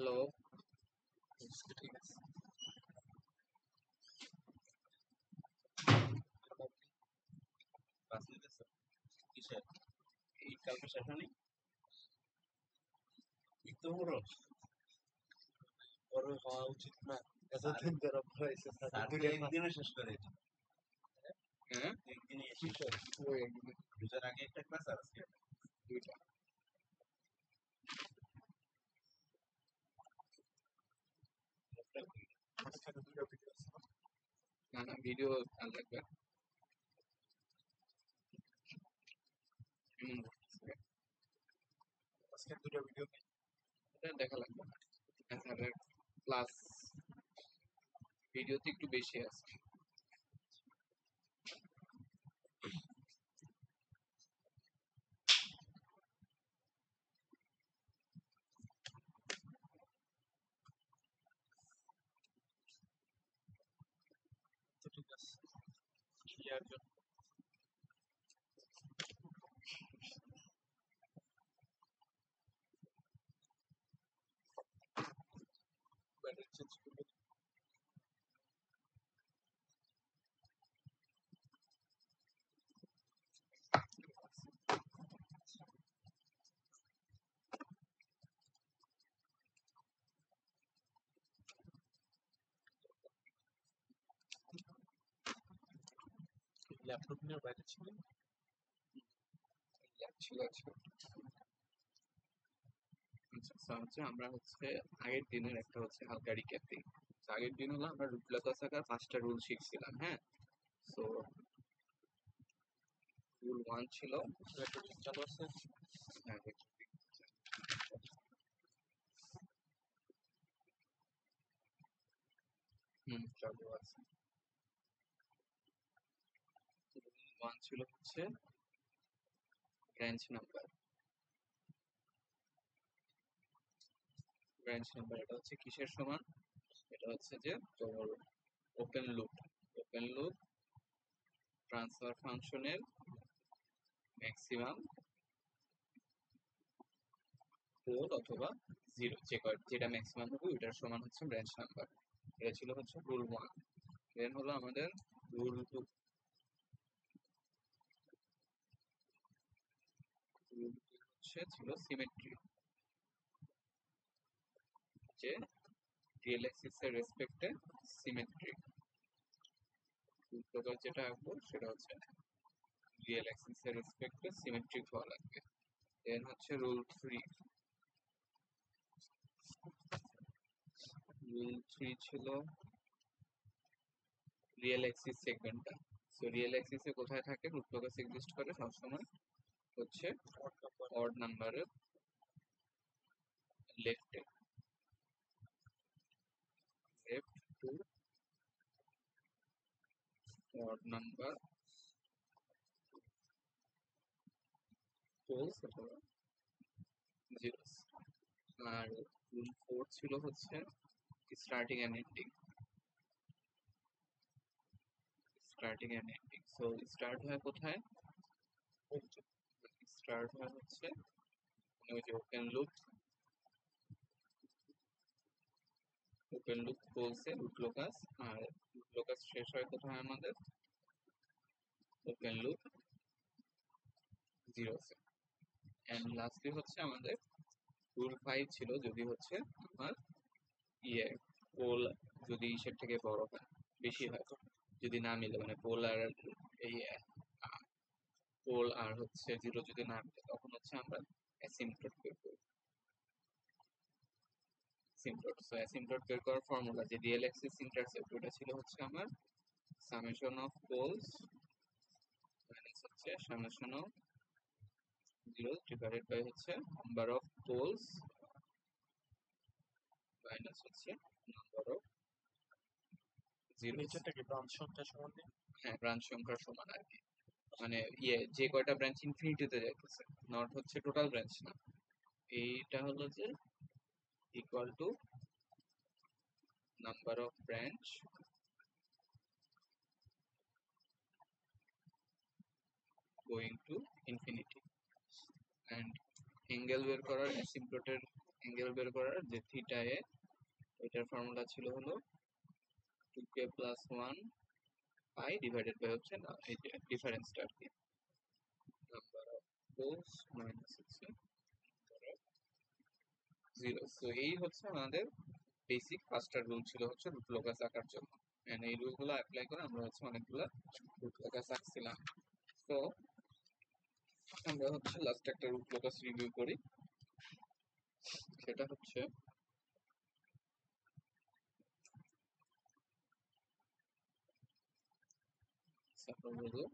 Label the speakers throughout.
Speaker 1: Hello.
Speaker 2: ঠিক আছে।
Speaker 1: Class নিতেছ? কিসের? এই কালকে শেষ হয়নি? একটু বড়
Speaker 2: বড় হওয়া উচিত না, এতদিন ধরে পড়াইছে
Speaker 1: একদিনে শেষ করে এটা। হ্যাঁ একদিনে শেষ করে।
Speaker 2: ওই একদিনে
Speaker 1: দুটার আগে একটা ক্লাস আর আজকে
Speaker 2: দুইটা। আজকে দুইটা ভিডিও আছে না?
Speaker 1: না না ভিডিও আর লাগবে না।
Speaker 2: আজকে দুইটা ভিডিও নেই।
Speaker 1: এটা দেখা লাগবে না। প্লাস ভিডিওতে একটু বেশি আছে।
Speaker 2: তো ঠিক আছে, ইয়ার জন্য ব্যাটারি চেঞ্জ করবো। ল্যাপটপ নিয়ে বাইরে ছিল।
Speaker 1: ছিল ছিল। আচ্ছা হচ্ছে আমরা হচ্ছে আগের দিনের একটা হচ্ছে হালকা রিক্যাপ দিই। আগের দিন হলো আমরা রুটলাকাসাকার 5টা রুল শিখছিলাম, হ্যাঁ? সো রুল 1 ছিল,
Speaker 2: রেকর্ডিং চালু আছে।
Speaker 1: হ্যাঁ চালু আছে। রুল 1 ছিল হচ্ছে ব্রাঞ্চ নাম্বার। ব্রাঞ্চ নাম্বার এটা হচ্ছে কিসের সমান? এটা হচ্ছে যে তোর ওপেন লুপ ট্রান্সফার ফাংশনের ম্যাক্সিমাম পোল অথবা জিরো, যেটা ম্যাক্সিমাম হবে ওইটার সমান হচ্ছে ব্রাঞ্চ নাম্বার। এটা ছিল হচ্ছে রুল 1। দেন হলো আমাদের রুল 2। রুল 2 হচ্ছে ছিল সিমেট্রি, যে রিয়েল অ্যাক্সিস এর রেসপেক্টে সিমেট্রিক। প্রকার যেটা আঁকবো সেটা হচ্ছে রিয়েল অ্যাক্সিস এর রেসপেক্টে সিমেট্রিক হওয়া লাগবে। দেন হচ্ছে রুল 3। রুল 3 ছিল রিয়েল অ্যাক্সিস সেগমেন্টটা। সো রিয়েল অ্যাক্সিসে কোথায় থাকে রুট লোকাস এক্সিস্ট করে সবসময় হচ্ছে অড নাম্বারের লেফটে, left to odd number poles অথবা জিরোস। আর রুল 4 ছিল হচ্ছে starting and ending. So start হয় কোথায়? স্টার্ট হয় হচ্ছে ওই যে ওপেন লুপ বলছে রুট লোকাস, আর রুট লোকাস শেষ হয় কোথায় আমাদের? ওপেন লুপ জিরোসে। এন্ড লাস্টলি হচ্ছে আমাদের রুল 5 ছিল যদি হচ্ছে আমার ইয়ে পোল যদি ইসের থেকে বড় হয়, বেশি হয়, যদি না মিলে মানে পোল আর এই পোল আর হচ্ছে জিরো যদি না মিলে তখন হচ্ছে আমরা অ্যাসিম্পটোট বের করব। অ্যাসিম্পটোট বের করার ফর্মুলা যে রিয়েল অ্যাক্সিস ইন্টারসেপ্ট ওটা ছিল হচ্ছে আমার সামেশন অফ পোলস মাইনাস হচ্ছে summation of zero divided by হচ্ছে নাম্বার অফ পোলস মাইনাস হচ্ছে নাম্বার অফ জিরো।
Speaker 2: নিচেরটা কি ব্রাঞ্চ সংখ্যা সমান নেই?
Speaker 1: হ্যাঁ ব্রাঞ্চ সংখ্যার সমান আর কি, মানে ইয়ে যে কয়টা ব্রাঞ্চ ইনফিনিটিতে যাইতেছে, নট হচ্ছে টোটাল ব্রাঞ্চ না। এইটা হলো যে equal to number of branch going to infinity. And angle বের করার অ্যাসিম্পটোটের অ্যাঙ্গেল বের করার যে থিটা এ, এটার ফর্মুলা ছিল হলো 2k plus 1 pi divided by হচ্ছে না এই যে ডিফারেন্সটা আর কি, নাম্বার অফ পোলস মাইনাস হচ্ছে 0। সো এই হচ্ছে আমাদের বেসিক পাঁচটা রুল ছিল হচ্ছে রুট লোকাস আঁকার জন্য। এন্ড এই রুলগুলো অ্যাপ্লাই করে আমরা হচ্ছে অনেকগুলো রুট লোকাস আঁকছিলাম। তো আমরা হচ্ছে লাস্ট একটা রুট লোকাস রিভিউ করি, সেটা হচ্ছে সাপোজ হলো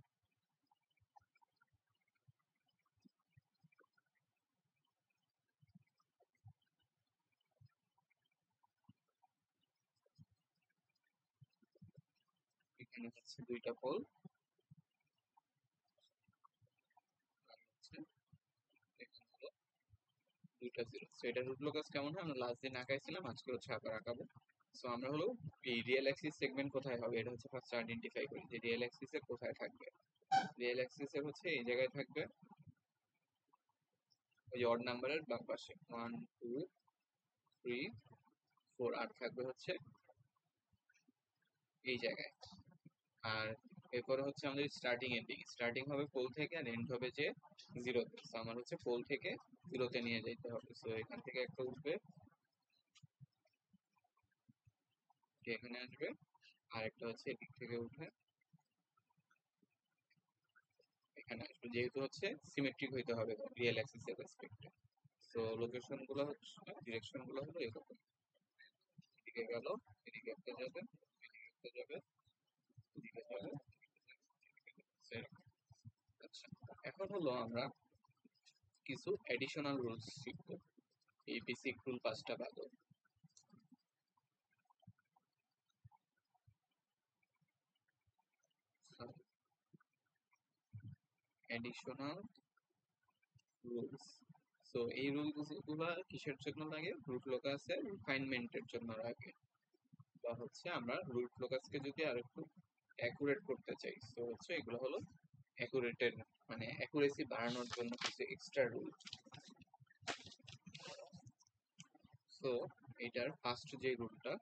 Speaker 1: এখানে হচ্ছে দুইটা পোল আর হচ্ছে এখানে হলো দুইটা জিরো। সো এটা রুট লোকাস কেমন হয় আমরা লাস্ট দিন আঁকাইছিলাম, আজকে হচ্ছে আবার আঁকাবো। সো আমরা হলো এই রিয়েল অ্যাক্সিস সেগমেন্ট কোথায় হবে এটা হচ্ছে ফার্স্ট আইডেন্টিফাই করি যে রিয়েল অ্যাক্সিস এর কোথায় থাকবে। রিয়েল অ্যাক্সিস এর হচ্ছে এই জায়গায় থাকবে ওই অড নাম্বারের বাম পাশে 1 2 3 4, আর থাকবে হচ্ছে এই জায়গায়। আর এরপরে হচ্ছে আমাদের স্টার্টিং এন্ডিং, স্টার্টিং হবে পোল থেকে আর এন্ড হবে যে জিরোতে। সো আমার হচ্ছে পোল থেকে জিরোতে নিয়ে যেতে হবে। সো এখান থেকে একটা উঠবে, এখানে আসবে, আর একটা হচ্ছে এদিক থেকে উঠে এখানে আসবে, যেহেতু হচ্ছে সিমেট্রিক হইতে হবে রিয়েল অ্যাক্সিস এর রেসপেক্টে। সো লোকেশন গুলো হচ্ছে ডিরেকশন গুলো হলো এরকম, এদিকে গেল, এদিকে একটা যাবে, এদিকে একটা যাবে, এদিকে যাবে, এরকম। আচ্ছা, এখন হলো আমরা কিছু এডিশনাল রুলস শিখবো এই বেসিক রুল পাঁচটা বাদে। Additional rules. সো এই রুলস গুলা কিসের জন্য লাগে? রুট লোকাসের রিফাইনমেন্টের জন্য লাগে, বা হচ্ছে আমরা রুট লোকাসকে যদি আর একটু অ্যাকুরেট করতে চাই, তো হচ্ছে এগুলো হলো অ্যাকুরেটের মানে অ্যাকুরেসি বাড়ানোর জন্য কিছু এক্সট্রা রুল। সো এটার ফার্স্ট যে রুলটা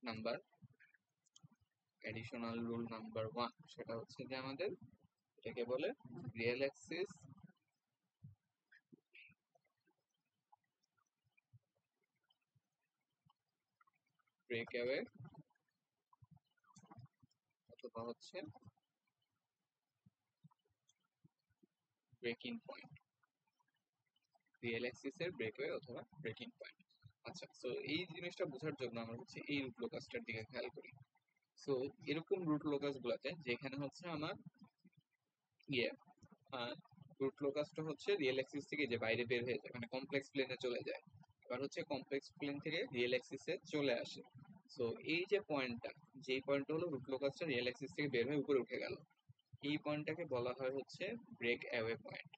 Speaker 1: নাম্বার এডিশনাল রুল নাম্বার 1, সেটা হচ্ছে যে আমাদের এটাকে বলে রিয়েল অ্যাক্সিস ব্রেকঅ্যাওয়ে অথবা হচ্ছে ব্রেকিং পয়েন্ট, রিয়েল অ্যাক্সিস এর ব্রেকঅ্যাওয়ে অথবা ব্রেকিং পয়েন্ট। আচ্ছা, সো এই জিনিসটা বোঝার জন্য আমরা হচ্ছে এই রুট লোকাসটার দিকে খেয়াল করি। সো এরকম রুট লোকাস গুলাতে যেখানে হচ্ছে আমার ইয়ে রুট লোকাসটা হচ্ছে রিয়েল অ্যাক্সিস থেকে যে বাইরে বের হয়ে যায় মানে কমপ্লেক্স প্লেনে চলে যায়, এবার হচ্ছে কমপ্লেক্স প্লেন থেকে রিয়েল অ্যাক্সিসে চলে আসে। সো এই যে পয়েন্টটা, যেই পয়েন্টটা হলো রুট লোকাসটা রিয়েল অ্যাক্সিস থেকে বের হয়ে উপরে উঠে গেল, এই পয়েন্টটাকে বলা হয় হচ্ছে break away point.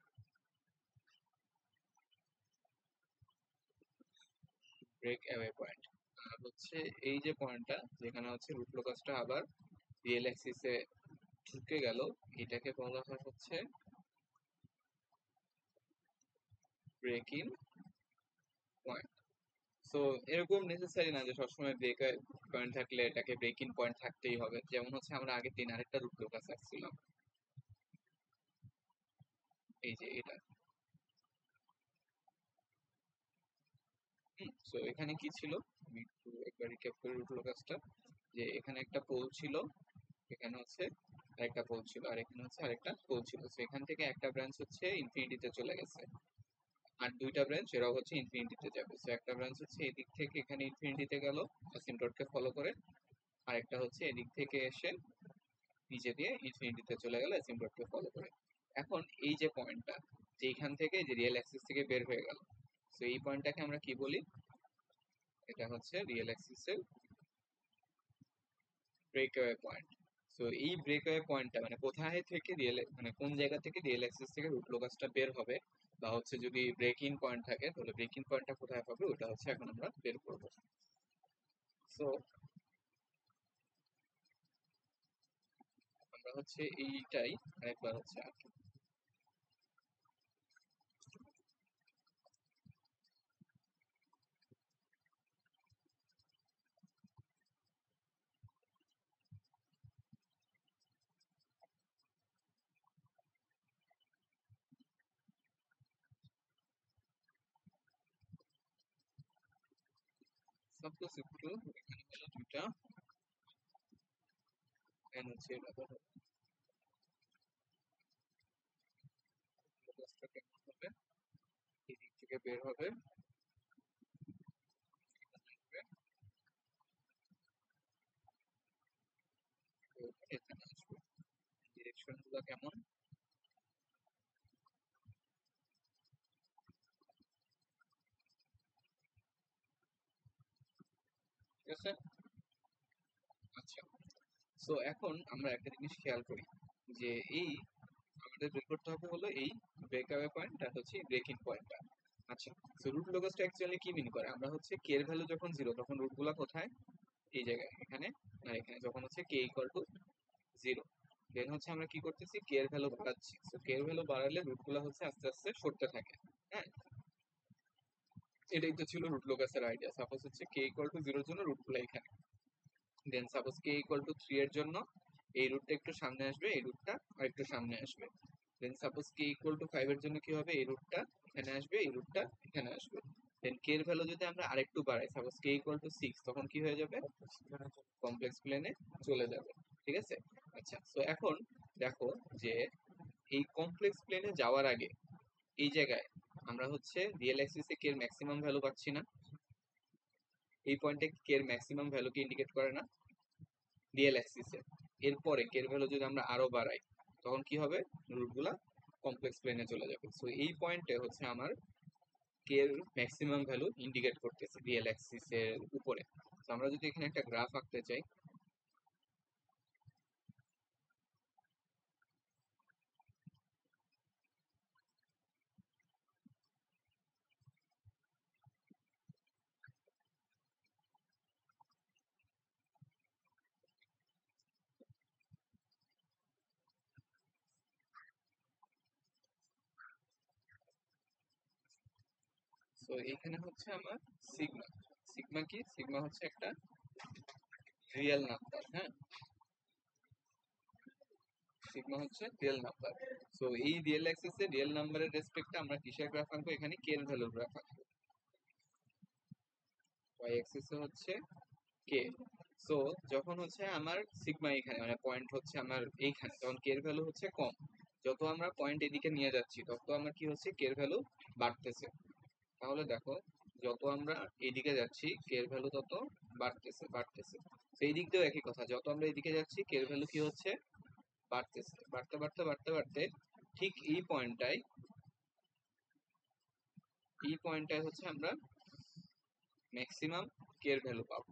Speaker 1: Break away point. আর হচ্ছে এই যে পয়েন্টটা যেখানে হচ্ছে রুট লোকাসটা আবার রিয়েল অ্যাক্সিসে ঢুকে গেল, এটাকে বলা হয় হচ্ছে ব্রেকিং পয়েন্ট। সো এরকম নেসেসারি না যে সবসময় ব্রেক পয়েন্ট থাকলে এটাকে ব্রেকিং পয়েন্ট থাকতেই হবে। যেমন হচ্ছে আমরা আগের দিন আরেকটা রুট লোকাস আসছিলাম, এই যে এটা। সো এখানে কি ছিল আমি একটু একবার রিক্যাপ করি রুট লোকাসটা, যে এখানে একটা পোল ছিল, এখানে হচ্ছে আরেকটা পোল ছিল, আর এখানে হচ্ছে আরেকটা পোল ছিল। সো এখান থেকে একটা ব্রাঞ্চ হচ্ছে ইনফিনিটিতে চলে গেছে, আর দুইটা ব্রাঞ্চ এরাও হচ্ছে ইনফিনিটিতে যাবে। সো একটা ব্রাঞ্চ হচ্ছে এদিক থেকে এখানে ইনফিনিটিতে গেল অ্যাসিম্পটকে ফলো করে, আর একটা হচ্ছে এদিক থেকে এসে নিচে দিয়ে ইনফিনিটিতে চলে গেল অ্যাসিম্পটকে ফলো করে। এখন এই যে পয়েন্টটা, যে এখান থেকে যে রিয়েল অ্যাক্সিস থেকে বের হয়ে গেল, সো এই পয়েন্টটাকে আমরা কি বলি? এটা হচ্ছে রিয়েল অ্যাক্সিসের ব্রেকওয়ে পয়েন্ট। সো এই ব্রেকওয়ে পয়েন্টটা মানে কোথায় থেকে রিয়েল মানে কোন জায়গা থেকে রিয়েল অ্যাক্সিস থেকে রুট লোকাসটা বের হবে, বা হচ্ছে যদি ব্রেকিং পয়েন্ট থাকে তাহলে ব্রেকিং পয়েন্টটা কোথায় হবে ওটা হচ্ছে এখন আমরা বের করব। সো আমরা হচ্ছে এইটাই আরেকবার হচ্ছে আঁকি। সাপোজ একটু এখানে হলো দুইটা এন হচ্ছে এটা ধরো ফোকাসটা কেমন হবে এই দিক থেকে বের হবে এখানে আসবে ডিরেকশন গুলো কেমন ঠিক আছে আচ্ছা সো এখন আমরা একটা জিনিস খেয়াল করি যে এই আমাদের বের করতে হবে হলো এই ব্রেকআওয়ে পয়েন্ট আর হচ্ছে ব্রেক ইন পয়েন্টটা আচ্ছা সো রুট লোকাসটা অ্যাকচুয়ালি কি মিন করে আমরা হচ্ছে কে এর ভ্যালু যখন 0 তখন রুট গুলা কোথায় এই জায়গায় এখানে আর এখানে যখন হচ্ছে কে ইকুয়াল টু 0 দেন হচ্ছে আমরা কি করতেছি কে এর ভ্যালু বাড়াচ্ছি সো কে এর ভ্যালু বাড়ালে রুট গুলা হচ্ছে আস্তে আস্তে সরতে থাকে হ্যাঁ এটাই তো ছিল রুট লোকাসের আইডিয়া সাপোজ হচ্ছে কে ইকুয়াল টু 0 এর জন্য রুট গুলা এখানে দেন সাপোজ কে ইকুয়াল টু 3 এর জন্য এই রুটটা একটু সামনে আসবে এই রুটটা আর একটু সামনে আসবে দেন সাপোজ কে ইকুয়াল টু 5 এর জন্য কি হবে এই রুটটা এখানে আসবে এই রুটটা এখানে আসবে দেন কে এর ভ্যালু যদি আমরা আরেকটু বাড়াই সাপোজ কে ইকুয়াল টু 6 তখন কি হয়ে যাবে কমপ্লেক্স প্লেনে চলে যাবে ঠিক আছে আচ্ছা তো এখন দেখো যে এই কমপ্লেক্স প্লেনে যাওয়ার আগে এই জায়গায় আমরা হচ্ছে রিয়েল অ্যাক্সিসে কে এর ম্যাক্সিমাম ভ্যালু পাচ্ছি না এই পয়েন্টে কে এর ম্যাক্সিমাম ভ্যালুকে ইন্ডিকেট করে না রিয়েল অ্যাক্সিসে এরপরে কে এর ভ্যালু যদি আমরা আরো বাড়াই তখন কি হবে রুটগুলা কমপ্লেক্স প্লেনে চলে যাবে সো এই পয়েন্টে হচ্ছে আমার কে এর ম্যাক্সিমাম ভ্যালু ইন্ডিকেট করতেছে রিয়েল অ্যাক্সিস এর উপরে তো আমরা যদি এখানে একটা গ্রাফ আঁকতে চাই তো এখানে হচ্ছে আমার সিগমা সিগমা কি সিগমা হচ্ছে একটা রিয়েল নাম্বার হ্যাঁ সিগমা হচ্ছে রিয়েল নাম্বার সো এই রিয়েল অ্যাক্সিস এর রিয়েল নাম্বারের রেসপেক্টে আমরা কিসের গ্রাফ আঁকবো এখানে কে এর ভ্যালুর গ্রাফ আঁকবো ওয়াই অ্যাক্সিস হচ্ছে কে সো যখন হচ্ছে আমার সিগমা এখানে মানে পয়েন্ট হচ্ছে আমার এইখানে তখন কে এর ভ্যালু হচ্ছে কম যত আমরা পয়েন্ট এদিকে নিয়ে যাচ্ছি তত আমার কি হচ্ছে কে এর ভ্যালু বাড়তেছে তাহলে দেখো যত আমরা এদিকে যাচ্ছি কে এর ভ্যালু তত বাড়তেছে বাড়তেছে সেই দিক দিয়েও একই কথা যত আমরা এদিকে যাচ্ছি কে এর ভ্যালু কি হচ্ছে বাড়তেছে বাড়তে বাড়তে বাড়তে বাড়তে ঠিক এই পয়েন্টটায় হচ্ছে আমরা ম্যাক্সিমাম কে এর ভ্যালু পাবো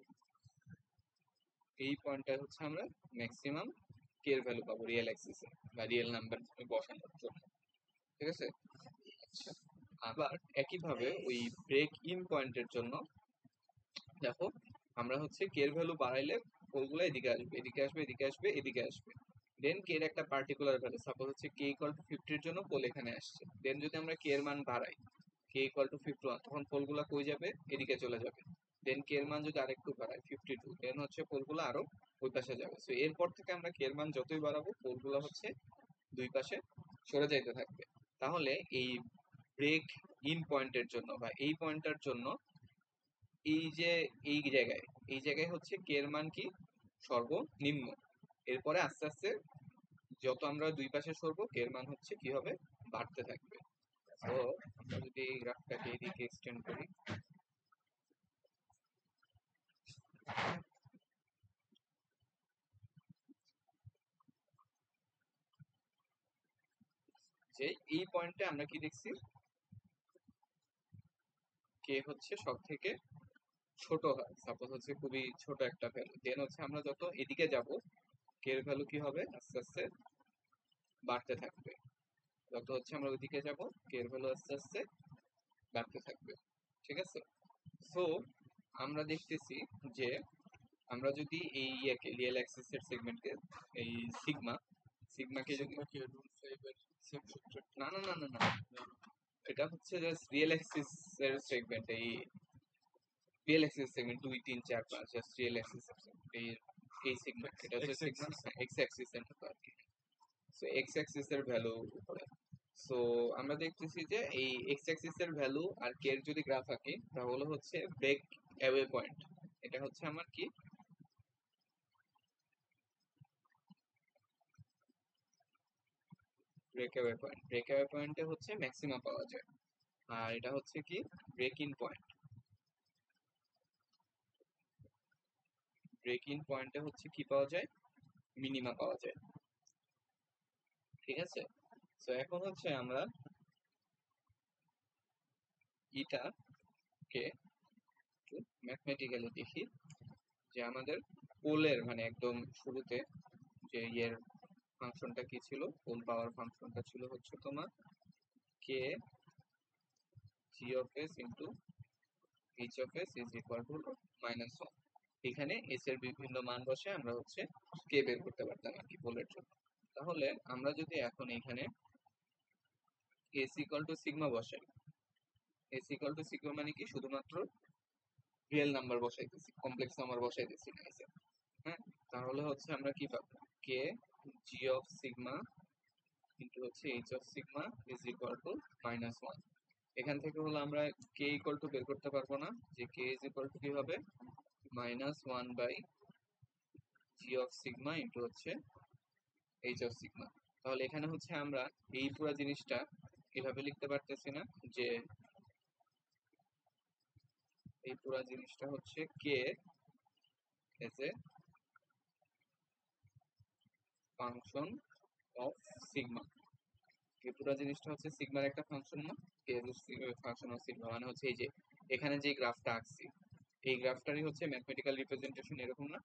Speaker 1: এই পয়েন্টটায় হচ্ছে আমরা ম্যাক্সিমাম কে এর ভ্যালু পাবো রিয়েল অ্যাক্সিসে বা রিয়েল নাম্বার বসানোর জন্য ঠিক আছে আচ্ছা আবার একইভাবে ওই ব্রেক ইন পয়েন্টের জন্য দেখো আমরা হচ্ছে কে এর ভ্যালু বাড়াইলে পোলগুলো এদিকে আসবে এদিকে আসবে এদিকে আসবে এদিকে আসবে দেন কে এর একটা পার্টিকুলার ভ্যালু সাপোজ হচ্ছে কে ইকুয়াল টু 50 এর জন্য পোল এখানে আসছে দেন যদি আমরা কে এর মান বাড়াই কে ইকুয়াল টু 51 তখন পোলগুলো কই যাবে এদিকে চলে যাবে দেন কে এর মান যদি আরেকটু বাড়াই 52 দেন হচ্ছে পোলগুলো আরো ওই পাশে যাবে সো এরপর থেকে আমরা কে এর মান যতই বাড়াবো পোলগুলো হচ্ছে দুই পাশে সরে যাইতে থাকবে তাহলে এই ব্রেক ইন পয়েন্টের জন্য বা এই পয়েন্টটার জন্য এই যে এই জায়গায় হচ্ছে কে এর মান কি সর্বনিম্ন এরপরে আস্তে আস্তে যত আমরা দুই পাশে সরবো কে এর মান হচ্ছে কি হবে বাড়তে থাকবে তো আমরা যদি এই গ্রাফটাকে এদিকে এক্সটেন্ড করি যে এই পয়েন্টে আমরা কি দেখছি কে হচ্ছে সব থেকে ছোট হয় সাপোজ হচ্ছে খুবই ছোট একটা ভ্যালু দেন হচ্ছে আমরা যত এদিকে যাব কে এর ভ্যালু কি হবে আস্তে আস্তে বাড়তে থাকবে যত হচ্ছে আমরা ওইদিকে যাব কে এর ভ্যালু আস্তে আস্তে বাড়তে থাকবে ঠিক আছে সো আমরা দেখতেছি যে আমরা যদি এই ইয়েকে রিয়েল অ্যাক্সিস এর সেগমেন্টকে এই সিগমাকে যদি
Speaker 2: সিগমা কি রুল 5 এর সেম সূত্র
Speaker 1: না না না না না এটা হচ্ছে জাস্ট রিয়েল অ্যাক্সিস এর সেগমেন্ট এই real Axis segment 2 3 4 5 just real Axis এই এই সেগমেন্ট এটা হচ্ছে সেগমেন্ট এক্স অ্যাক্সিস এর মতো আর কি সো এক্স অ্যাক্সিস এর ভ্যালু উপরে সো আমরা দেখতেছি যে এই এক্স অ্যাক্সিস এর ভ্যালু আর কে এর যদি গ্রাফ আঁকি তাহলে হচ্ছে ব্রেক অ্যাওয়ে পয়েন্ট এটা হচ্ছে আমার কি ব্রেকঅ্যাওয়ে পয়েন্ট। ব্রেকঅ্যাওয়ে পয়েন্টে হচ্ছে ম্যাক্সিমাম পাওয়া যায়, আর এটা হচ্ছে কি break in point. Break in পয়েন্টে হচ্ছে কি পাওয়া যায়, মিনিমা পাওয়া যায়। ঠিক আছে, তো এখন হচ্ছে আমরা এটাকে একটু ম্যাথমেটিক্যালি দেখি, যে আমাদের পোলের মানে একদম শুরুতে যে ইয়ের ফাংশনটা কি ছিল, পোল পাওয়ার ফাংশনটা ছিল হচ্ছে তোমার K G of S into H of s is equal to -1। এখানে এস এর বিভিন্ন মান বসে আমরা হচ্ছে কে বের করতে পারতাম আর কি পোলের জন্য। তাহলে আমরা যদি এখন এখানে এস ইকুয়াল টু সিগমা বসাই, এস ইকুয়াল টু সিগমা মানে কি শুধুমাত্র রিয়েল নাম্বার বসাইতেছি, কমপ্লেক্স নাম্বার বসাইতেছি না এসে। হ্যাঁ, তাহলে হচ্ছে আমরা কি পাবো, কে জি অফ সিগমা ইন্টু হচ্ছে H of sigma is equal to -1। এখান থেকে হলো আমরা কে ইকুয়াল টু বের করতে পারবো না, যে কে ইজ ইকুয়াল টু কি হবে -1 by G of sigma into হচ্ছে এইচ অফ সিগমা। তাহলে এখানে হচ্ছে আমরা এই পুরো জিনিসটা এভাবে লিখতে পারতেছি না, যে এই পুরো জিনিসটা হচ্ছে K as a function of sigma. এই পুরো জিনিসটা হচ্ছে সিগমার একটা ফাংশন না, K as a function of sigma মানে হচ্ছে এই যে এখানে যে গ্রাফটা আঁকছি, এই গ্রাফটারই হচ্ছে ম্যাথমেটিক্যাল রিপ্রেজেন্টেশন, এরকম না?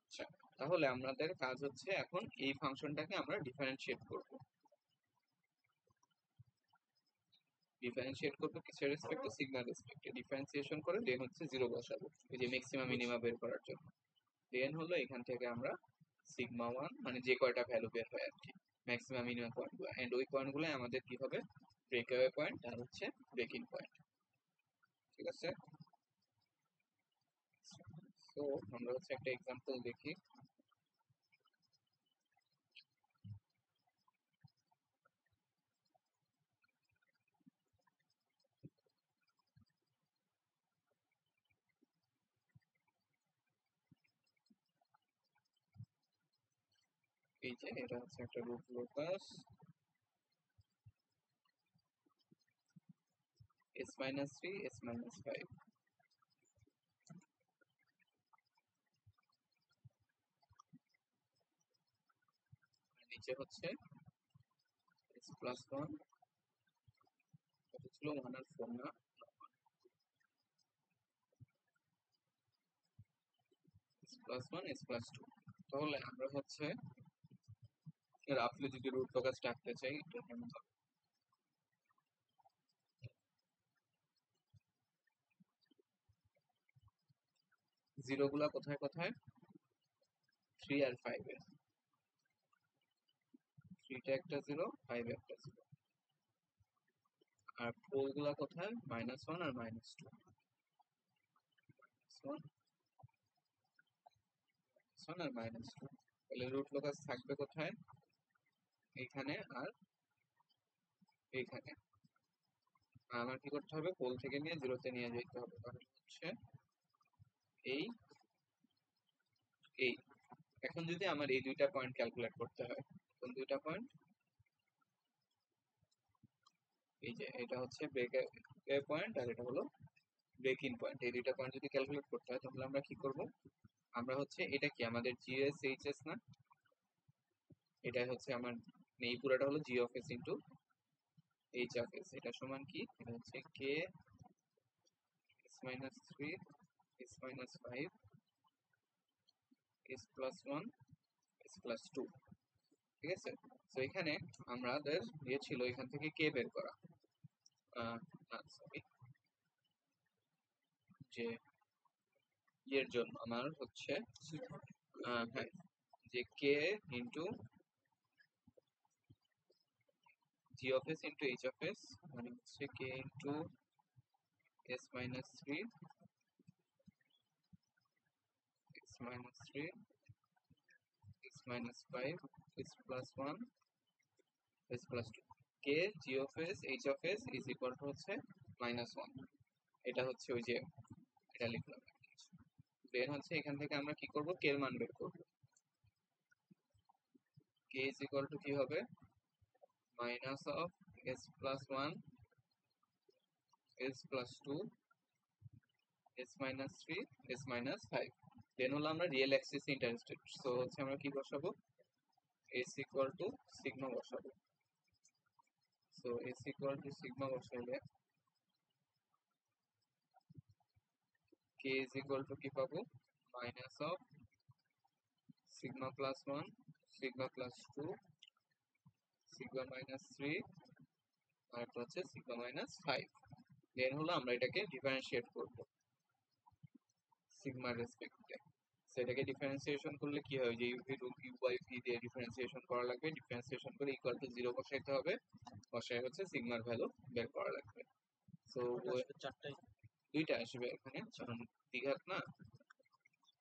Speaker 1: আচ্ছা, তাহলে আমাদের কাজ হচ্ছে এখন এই ফাংশনটাকে আমরা ডিফারেন্সিয়েট করব। ডিফারেন্সিয়েট করবো কিসের রেসপেক্টে, সিগমার রেসপেক্টে। ডিফারেন্সিয়েশন করে দেন হচ্ছে জিরো বসাবো, এই যে ম্যাক্সিমা মিনিমা বের করার জন্য। দেন হলো এখান থেকে আমরা সিগমা ওয়ান মানে যে কয়টা ভ্যালু বের হয় আর কি, ম্যাক্সিমা মিনিমাম পয়েন্টগুলো, এন্ড ওই পয়েন্টগুলো আমাদের কি হবে ব্রেকঅ্যাওয়ে পয়েন্ট আর হচ্ছে ব্রেকিং পয়েন্ট। ঠিক আছে, তো আমরা হচ্ছে একটা এক্সাম্পল দেখি। এই যে এটা হচ্ছে একটা রুট লোকাস s-3 s-5, নিচে হচ্ছে s+1, এটা ছিল 1 আর 4 না, s+1 s+2। তাহলে আমরা হচ্ছে রাফলি যদি রুট লোকাসটা আঁকতে চাই, এটা কেমন হবে, জিরো গুলা কোথায় কোথায়, 3 আর 5 এ, 3 টা একটা জিরো, 5 একটা জিরো। আর পোল গুলা কোথায়, -1 আর -2, -1 আর -2। তাহলে রুট লোকাস থাকবে কোথায়, এইখানে আর এইখানে। আমার কি করতে হবে, পোল থেকে নিয়ে জিরোতে নিয়ে যেতে হবে, তাহলে হচ্ছে এই এই এখন যদি আমার এই দুইটা পয়েন্ট ক্যালকুলেট করতে হয়, কোন দুইটা পয়েন্ট, এই যে এটা হচ্ছে ব্রেক পয়েন্ট আর এটা হলো ব্রেক ইন পয়েন্ট, এই দুইটা পয়েন্ট যদি ক্যালকুলেট করতে হয় তাহলে আমরা কি করব, আমরা হচ্ছে এটা কি আমাদের জিএস এইচএস না, এটাই হচ্ছে আমার এই পুরোটা হলো G of S into H of s, এটা সমান কি, এটা হচ্ছে কে s-3 s-5 s+1 s+2। ঠিক আছে, তো এখানে আমাদের ইয়ে ছিল এখান থেকে কে বের করা, না সরি, যে ইয়ের জন্য আমার হচ্ছে হ্যাঁ, যে K into G of S into H of s মানে হচ্ছে K into s-3 s-3 s-5 s+1 s+2, K G of s H of s is equal to হচ্ছে -1। এটা হচ্ছে ওই যে এটা লিখলাম। দেন হচ্ছে এখান থেকে আমরা কি করব, কে এর মান বের করব। কে ইজ ইকুয়াল টু কি হবে, minus of s plus one, s plus two, s minus three, s minus five. Then হলো আমরা রিয়েল অ্যাক্সিসে ইন্টারেস্টেড, সো হচ্ছে আমরা কি বসাবো, এস ইকুয়াল টু সিগমা বসাবো। So s equal to sigma বসাইলে কে ইজ ইকুয়াল টু কি পাবো, minus of sigma plus one, sigma plus two, sigma minus three, আর একটা হচ্ছে সিগমা মাইনাস ফাইভ। দেন হলো আমরা এটাকে ডিফারেন্সিয়েট করবো সিগমার রেসপেক্টে। সেটাকে ডিফারেন্সিয়েশন করলে কি হয়, যে UV root U by V দিয়ে ডিফারেন্সিয়েশন করা লাগবে, ডিফারেন্সিয়েশন করে ইকুয়াল টু জিরো বসাইতে হবে, বসাই হচ্ছে সিগমার ভ্যালু বের করা লাগবে। সো
Speaker 2: চারটাই
Speaker 1: দুইটা আসবে এখানে, কারণ দ্বিঘাত না।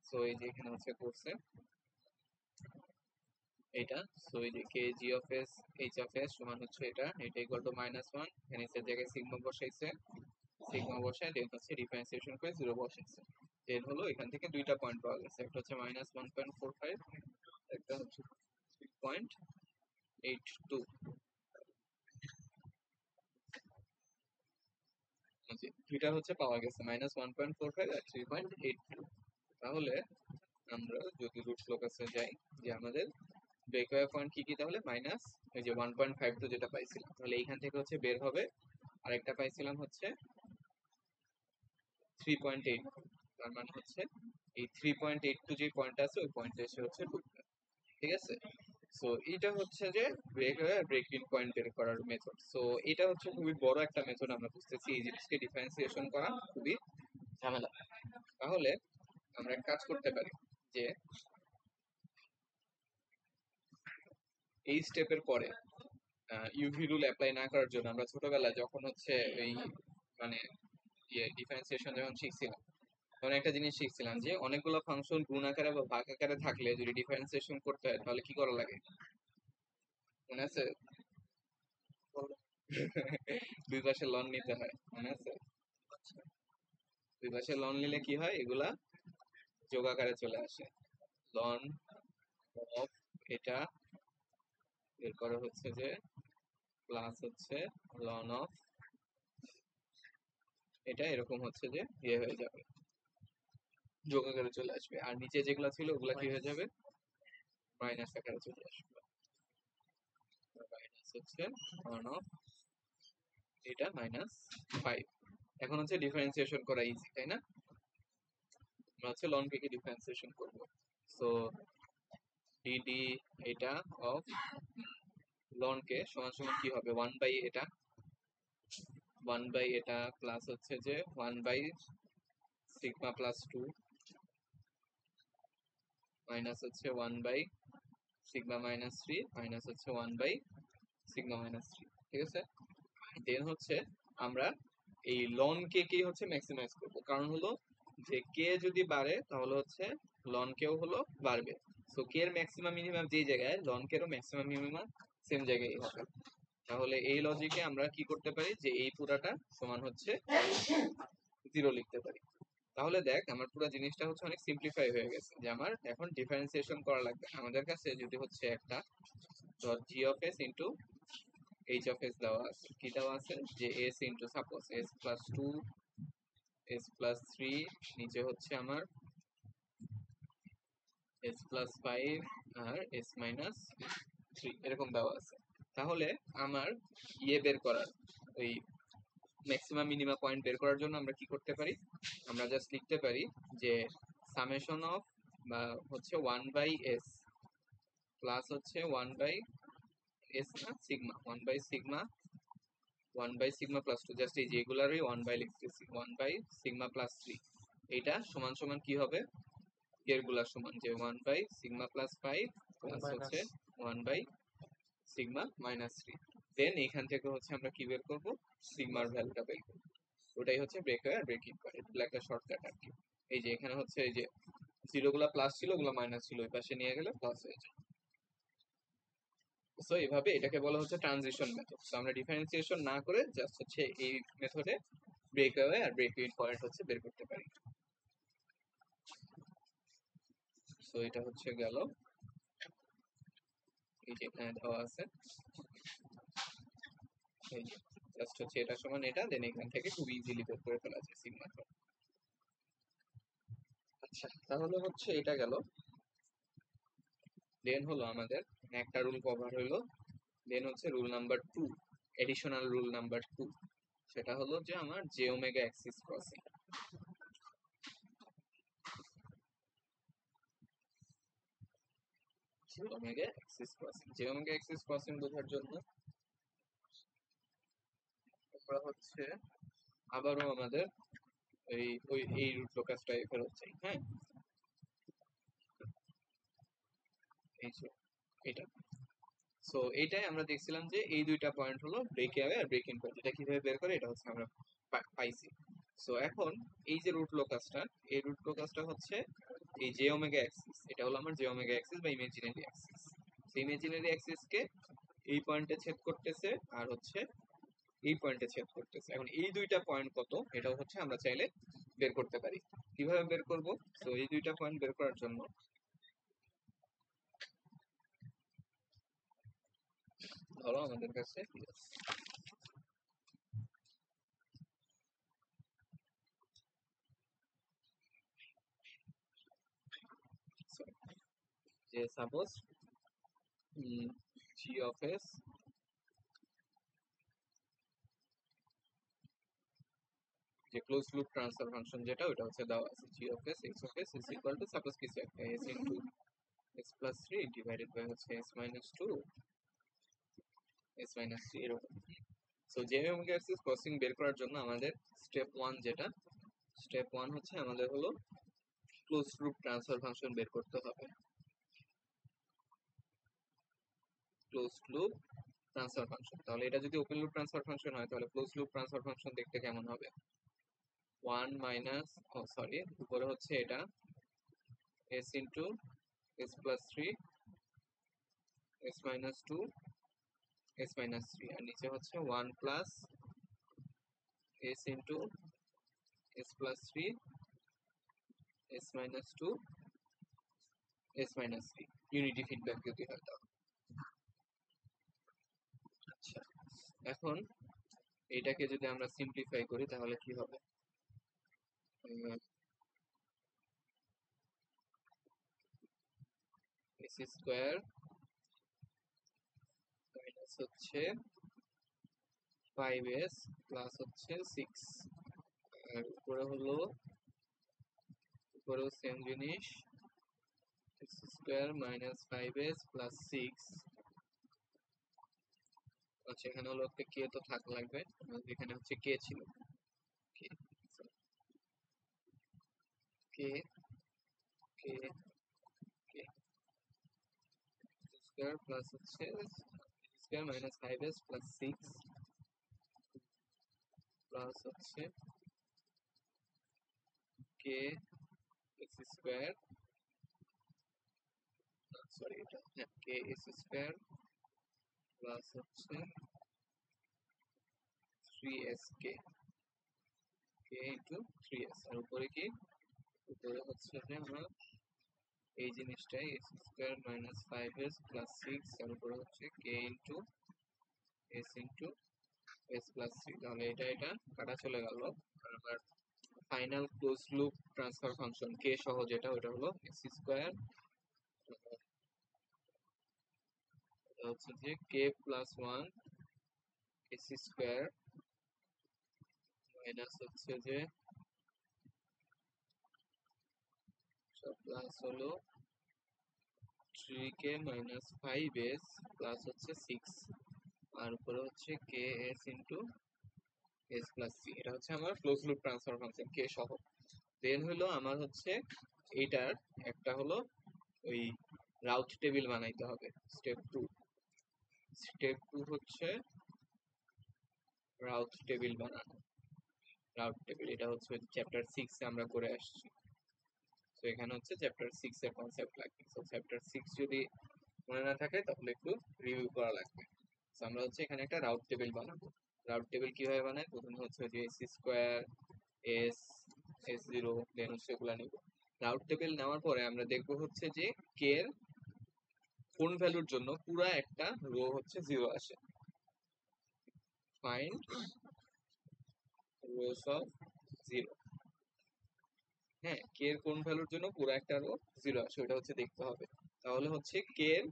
Speaker 1: সো এই যে এখানে হচ্ছে করছে এটা। সো এই যে K G of s H of s সমান হচ্ছে এটা, এটা ইকুয়াল টু মাইনাস ওয়ান, এখানে এর জায়গায় সিগমা বসাইছে, সিগমা বসায় দেন হচ্ছে ডিফারেন্সিয়েশন করে জিরো বসাইছে। দেন হলো এখান থেকে দুইটা পয়েন্ট পাওয়া গেছে, একটা হচ্ছে মাইনাস 1.45, একটা হচ্ছে 3.82। দুইটা হচ্ছে পাওয়া গেছে, -1.45 আর 3.82। তাহলে আমরা যদি রুট লোকাসে যাই, যে আমাদের ব্রেকওয়ে পয়েন্ট কি কি, তাহলে মাইনাস এই যে 1.52 যেটা পাইছিলাম, তাহলে এইখান থেকে হচ্ছে বের হবে। আরেকটা পাইছিলাম হচ্ছে 3.8, তার মানে হচ্ছে এই 3.82 যে পয়েন্ট আছে ওই পয়েন্টে এসে হচ্ছে ঢুকবে। ঠিক আছে, সো এটা হচ্ছে যে ব্রেক ইন পয়েন্ট বের করার মেথড। সো এটা হচ্ছে খুবই বড় একটা মেথড, আমরা বুঝতেছি এই জিনিসকে ডিফারেন্সিয়েশন করা খুবই ঝামেলা। তাহলে আমরা এক কাজ করতে পারি, যে এই স্টেপের পরে ইউভি রুল অ্যাপ্লাই না করার জন্য আমরা ছোটবেলায় যখন হচ্ছে এই মানে ডিফারেন্সিয়েশন যখন শিখছিলাম, তখন একটা জিনিস শিখছিলাম যে অনেকগুলো ফাংশন গুণ আকারে বা ভাগ আকারে থাকলে যদি ডিফারেন্সিয়েশন করতে হয় তাহলে কি করা লাগে, মনে আছে? দুই পাশে লন নিতে হয়, মনে আছে? দুই পাশে লন নিলে কি হয়, এগুলা যোগ আকারে চলে আসে। লন অফ এটা, এরপরে হচ্ছে যে প্লাস হচ্ছে লন অফ এটা, এরকম হচ্ছে যে ইয়ে হয়ে যাবে, যোগ আকারে চলে আসবে। আর নিচে যেগুলা ছিল ওগুলা কি হয়ে যাবে, মাইনাস আকারে চলে আসবে। মাইনাস হচ্ছে লন অফ এটা মাইনাস 5। এখন হচ্ছে ডিফারেন্সিয়েশন করা ইজি, তাই না? আমরা হচ্ছে লন কে ডিফারেন্সিয়েশন করব। সো ডিডি এটা অফ লন কে সমান সমান কি হবে, 1 বাই এটা, 1 বাই এটা প্লাস হচ্ছে যে 1 বাই সিগমা প্লাস 2 মাইনাস হচ্ছে 1 বাই সিগমা মাইনাস 3 মাইনাস হচ্ছে 1 বাই সিগমা মাইনাস 3। ঠিক আছে, দেন হচ্ছে আমরা এই লন কে কে হচ্ছে ম্যাক্সিমাইজ করব, কারণ হলো যে কে যদি বাড়ে তাহলে হচ্ছে লন কেও হলো বাড়বে। সো কে এর ম্যাক্সিমাম মিনিমাম যেই জায়গায়, লন কে এরও ম্যাক্সিমাম মিনিমাম সেম জায়গায় হবে। তাহলে এই লজিকে আমরা কি করতে পারি, যে এই পুরাটা সমান হচ্ছে 0 লিখতে পারি। তাহলে দেখ আমার পুরো জিনিসটা হচ্ছে অনেক সিম্পলিফাই হয়ে গেছে, যে আমার এখন ডিফারেন্সিয়েশন করা লাগবে না। আমাদের কাছে যদি হচ্ছে একটা dot G of S into H of S দেওয়া আছে, কি দেওয়া আছে, যে S into suppose S plus two, S plus three, নিচে হচ্ছে আমার এস প্লাস ফাইভ, আর এস মাইনাস থ্রি, এরকম দেওয়া আছে। তাহলে আমার ইয়ে বের করার, ওই ম্যাক্সিমাম মিনিমা পয়েন্ট বের করার জন্য আমরা কি করতে পারি, আমরা জাস্ট লিখতে পারি যে সামেশন অফ বা হচ্ছে 1 বাই এস প্লাস হচ্ছে 1 বাই এস না sigma, 1 by sigma, 1 by sigma plus 2, just এই যেগুলারই 1 বাই লিখতেছি, 1 বাই সিগমা প্লাস 3, এটা সমান সমান কি হবে, এরগুলা সমান যে 1 বাই সিগমা প্লাস 5 প্লাস হচ্ছে 1 বাই সিগমা মাইনাস 3। দেন এখান থেকে হচ্ছে আমরা কি বের করব, সিগমার ভ্যালুটা বের করব। ওটাই হচ্ছে ব্রেকওয়ে আর ব্রেকিং পয়েন্ট, এটা একটা শর্টকাট আর কি। এই যে এখানে হচ্ছে এই যে জিরো গুলা প্লাস ছিল, ওগুলা মাইনাস ছিল, ওই পাশে নিয়ে গেলে প্লাস হয়ে যায়। সো এইভাবে এটাকে বলা হচ্ছে ট্রানজিশন মেথড। সো আমরা ডিফারেন্সিয়েশন না করে জাস্ট হচ্ছে এই মেথডে ব্রেকওয়ে আর ব্রেকিং পয়েন্ট হচ্ছে বের করতে পারি। সো এটা হচ্ছে গেল, এই যে এখানে দেওয়া আছে, এই যে জাস্ট হচ্ছে এটা সমান এটা, দেন এখান থেকে খুব ইজিলি বের করে ফেলা যায় সিগমা। আচ্ছা, তাহলে হচ্ছে এটা গেল। দেন হলো আমাদের একটা রুল কভার হলো। দেন হচ্ছে rule number 2, additional rule number 2, সেটা হলো যে আমার J omega axis crossing. J omega axis crossing, J omega axis crossing বোঝার জন্য আমরা হচ্ছে আবারও আমাদের এই রুট লোকাসটাই ফেরত চাই। হ্যাঁ, এই যে এটা। সো এইটাই আমরা দেখছিলাম যে এই দুইটা পয়েন্ট হলো ব্রেক অ্যাওয়ে আর ব্রেক ইন পয়েন্ট। এটা কিভাবে বের করে এটা হচ্ছে আমরা পাইছি। সো এখন এই যে রুট লোকাসটা, এই রুট লোকাসটা হচ্ছে এই জে ওমেগা অ্যাক্সিস, এটা হলো আমার জে ওমেগা অ্যাক্সিস বা ইমাজিনারি অ্যাক্সিস। সেই ইমাজিনারি অ্যাক্সিসকে এই পয়েন্টে ছেদ করতেছে আর হচ্ছে এই পয়েন্টে ছেদ করতেছে। এখন এই দুইটা পয়েন্ট কত এটাও হচ্ছে আমরা চাইলে বের করতে পারি। কিভাবে বের করব? তো এই দুইটা পয়েন্ট বের করার জন্য ধরো আমাদের কাছে যে সাপোজ জি অফ এস যে ক্লোজ লুপ ট্রান্সফার ফাংশন যেটা ওটা হচ্ছে দেওয়া আছে, G of s X of s is equal to suppose কিছু একটা s into X plus 3 divided by হচ্ছে এস মাইনাস 2 এস মাইনাস 3 এরকম। So J omega axis crossing বের করার জন্য আমাদের স্টেপ 1 যেটা, স্টেপ 1 হচ্ছে আমাদের হলো ক্লোজ লুপ ট্রান্সফার ফাংশন বের করতে হবে। ক্লোজ লুপ ট্রান্সফার ফাংশন, তাহলে এটা যদি ওপেন লুপ ট্রান্সফার ফাংশন হয় তাহলে ক্লোজ লুপ ট্রান্সফার ফাংশন দেখতে কেমন হবে? 1 মাইনাস সরি উপরে হচ্ছে এটা s into s plus 3 s minus 2 s minus 3 আর নিচে হচ্ছে 1 plus s into s plus 3 s minus 2 s minus 3 unity feedback যদি হয় তাহলে। আচ্ছা, এখন এটাকে যদি আমরা সিম্পলিফাই করি তাহলে কি হবে? s স্কয়ার মাইনাস হচ্ছে 5s প্লাস হচ্ছে 6, আর উপরে হলো উপরেও সেম জিনিস, x square minus 5s plus 6। আচ্ছা, এখানে হলো একটা কে তো থাক লাগবে, এখানে হচ্ছে কে ছিল, কে কে কে কে স্কয়ার প্লাস হচ্ছে square minus 5s plus 6 plus হচ্ছে কে এক্স স্কয়ার, সরি এটা হ্যাঁ কে এক্স স্কয়ার প্লাস হচ্ছে 3s কে কে ইন্টু 3s, আর উপরে কি, উপরে হচ্ছে যে আমরা এই জিনিসটাই X square minus 5s plus 6 আর উপরে হচ্ছে K into s into S plus 3। তাহলে এটা এটা কাটা চলে গেল, আর আমার final close loop transfer function কে সহ যেটা ওটা হলো এক্স স্কয়ার হচ্ছে যে K plus 1 s square minus হচ্ছে যে প্লাস হলো 3k মাইনাস 5s প্লাস হচ্ছে 6 আর উপরে হচ্ছে K S into S plus C. এটা হচ্ছে আমার ক্লোজ লুপ ট্রান্সফার ফাংশন কে সহ। দেন হলো আমার হচ্ছে এইটার একটা হলো ওই রাউট টেবিল বানাইতে হবে। স্টেপ 2, স্টেপ 2 হচ্ছে রাউট টেবিল বানানো। রাউট টেবিল এটা হচ্ছে চ্যাপ্টার 6 এ আমরা করে আসছি। তো এখানে হচ্ছে চ্যাপ্টার 6 এর কনসেপ্ট লাগবে। তো চ্যাপ্টার 6 যদি মনে না থাকে তাহলে একটু রিভিউ করা লাগবে। তো আমরা হচ্ছে এখানে একটা রাউট টেবিল বানাবো। রাউট টেবিল কিভাবে বানায়? প্রথমে হচ্ছে যে S square S S zero then হচ্ছে এগুলা নিব। রাউট টেবিল নেওয়ার পরে আমরা দেখব হচ্ছে যে কে এর কোন ভ্যালুর জন্য পুরা একটা রো হচ্ছে 0 আসে। Find rose of 0। হ্যাঁ, কে এর কোন ভ্যালুর জন্য পুরো একটা রো 0 আসে ওটা হচ্ছে দেখতে হবে। তাহলে হচ্ছে কে এর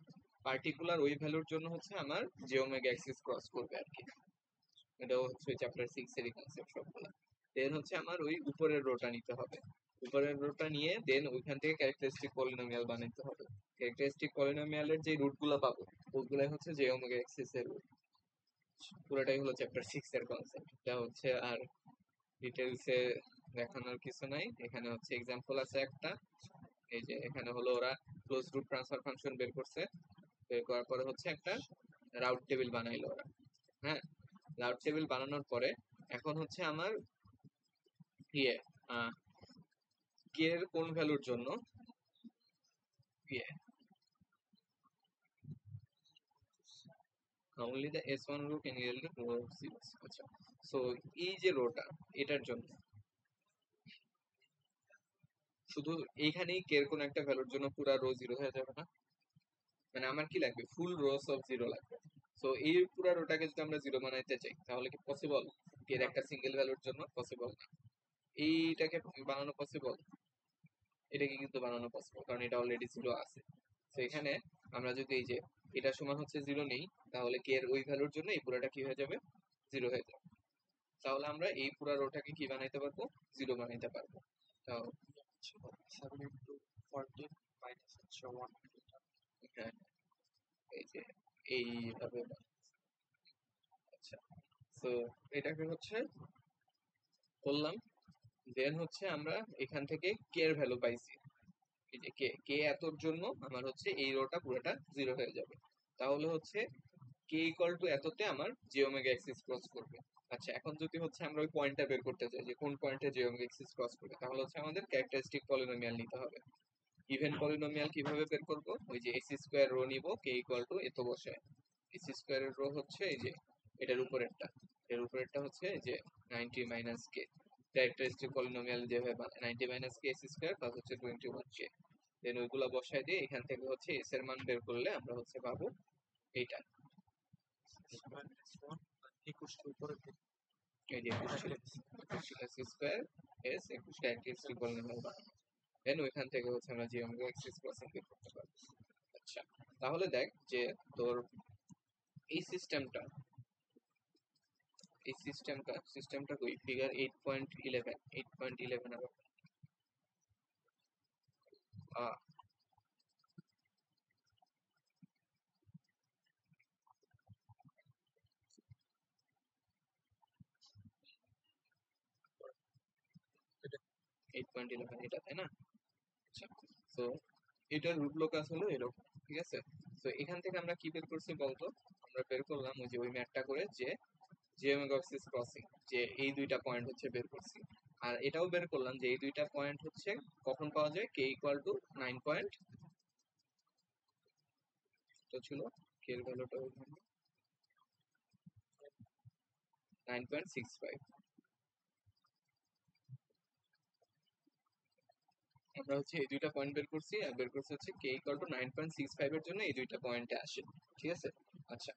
Speaker 1: পার্টিকুলার ওই ভ্যালুর জন্য হচ্ছে আমার যে ওমেগা অ্যাক্সিস ক্রস করবে আর কি। এটাও হচ্ছে চ্যাপ্টার 6 এরই কনসেপ্ট সবগুলা। দেন হচ্ছে আমার ওই উপরের রোটা নিতে হবে। উপরের রোটা নিয়ে দেন ওইখান থেকে ক্যারেক্টারিস্টিক পলিনোমিয়াল বানাইতে হবে। ক্যারেক্টারিস্টিক পলিনোমিয়ালের যে রুটগুলো পাবো ওগুলাই হচ্ছে যে ওমেগা অ্যাক্সিস এর রুট। পুরোটাই হলো চ্যাপ্টার 6 এর কনসেপ্ট। এটা হচ্ছে আর ডিটেইলসে দেখানোর কিছু নাই। এখানে হচ্ছে এক্সাম্পল আছে একটা। এই যে এখানে হলো ওরা ক্লোজ রুট ট্রান্সফার ফাংশন বের করছে। বের করার পরে হচ্ছে একটা রাউট টেবিল বানাইলো ওরা। হ্যাঁ, রাউট টেবিল বানানোর পরে এখন হচ্ছে আমার ইয়ে কে এর কোন ভ্যালুর জন্য ইয়ে only the s1 row can yield row of zeros। আচ্ছা, সো এই যে রোটা এটার জন্য শুধু এইখানেই কে এর কোন একটা ভ্যালুর জন্য পুরা রো 0 হয়ে যাবে না? মানে আমার কি লাগবে, ফুল রোস অফ 0 লাগবে। সো এই পুরা রোটাকে যদি আমরা 0 বানাইতে চাই তাহলে কি পসিবল? কে এর একটা সিঙ্গেল ভ্যালুর জন্য পসিবল না। এইটাকে বানানো পসিবল? এটাকে কিন্তু বানানো পসিবল, কারণ এটা অলরেডি 0 আছে। তো এখানে আমরা যদি এই যে এটা সমান হচ্ছে 0 নেই, তাহলে কে এর ওই ভ্যালুর জন্য এই পুরাটা কি হয়ে যাবে, 0 হয়ে যাবে। তাহলে আমরা এই পুরা রোটাকে কি বানাইতে পারবো, 0 বানাইতে পারবো। তাও
Speaker 2: 7 into 14 minus 1।
Speaker 1: হ্যাঁ, এই যে এইভাবে। আচ্ছা, তো এটাকে হচ্ছে করলাম। দেন হচ্ছে আমরা এখান থেকে কে এর ভ্যালু পাইছি। এই যে কে কে এতর জন্য আমার হচ্ছে এই রোটা পুরোটা 0 হয়ে যাবে। তাহলে হচ্ছে কে ইকুয়াল টু এততে আমার জে ওমেগা এক্সিস ক্রস করবে। আচ্ছা, এখন যদি হচ্ছে আমরা ওই পয়েন্টটা বের করতে চাই যে কোন পয়েন্টে জে ওমেগা এক্সিস ক্রস করবে, তাহলে হচ্ছে আমাদের ক্যারেক্টারিস্টিক পলিনোমিয়াল নিতে হবে। ইভেন পলিনোমিয়াল কিভাবে বের করব, ওই যে এক্স স্কোয়ার রো নিব, কে ইকুয়াল টু এত বসায়। এক্স স্কোয়ারের রো হচ্ছে এই যে এটার উপরেরটা, এর উপরেরটা হচ্ছে এই যে 90 মাইনাস কে। ক্যারেক্টারিস্টিক পলিনোমিয়াল যেভাবে বানায় 90 মাইনাস কে এক্স স্কোয়ার প্লাস হচ্ছে 21 কে। দেন ওইগুলা বসায় দিয়ে এখান থেকে হচ্ছে এস এর মান বের করলে আমরা হচ্ছে পাবো এইটা।
Speaker 2: minus 1 equals to উপরে
Speaker 1: এই যে 21 x square S 21 characteristic polynomial বানানো। দেন ওইখান থেকে হচ্ছে আমরা জি ওমেগা এক্স ক্রসিং বের করতে পারবো। আচ্ছা, তাহলে দেখ যে তোর এই সিস্টেমটা সিস্টেমটা কই, ফিগার 8.11 8.11 আবার 8.11 এটা, তাই না? আচ্ছা, তো এটার রুট লোকাস হলো এরকম, ঠিক আছে? তো এখান থেকে আমরা কি বের করছি বলতো, আমরা বের করলাম ওই যে ওই ম্যাপটা করে যে জে ওমেগা এক্সিস ক্রসিং, যে এই দুইটা পয়েন্ট হচ্ছে বের করছি। আর এটাও বের করলাম যে এই দুইটা পয়েন্ট হচ্ছে কখন পাওয়া যায়, কে ইকুয়াল টু 9 পয়েন্ট তো ছিল, কে এর ভ্যালুটা ওইখানে 9.65। আমরা হচ্ছে এই দুইটা পয়েন্ট বের করছি, আর বের করছি হচ্ছে কে ইকুয়াল টু 9.65 এর জন্য এই দুইটা পয়েন্টে আসে, ঠিক আছে? আচ্ছা,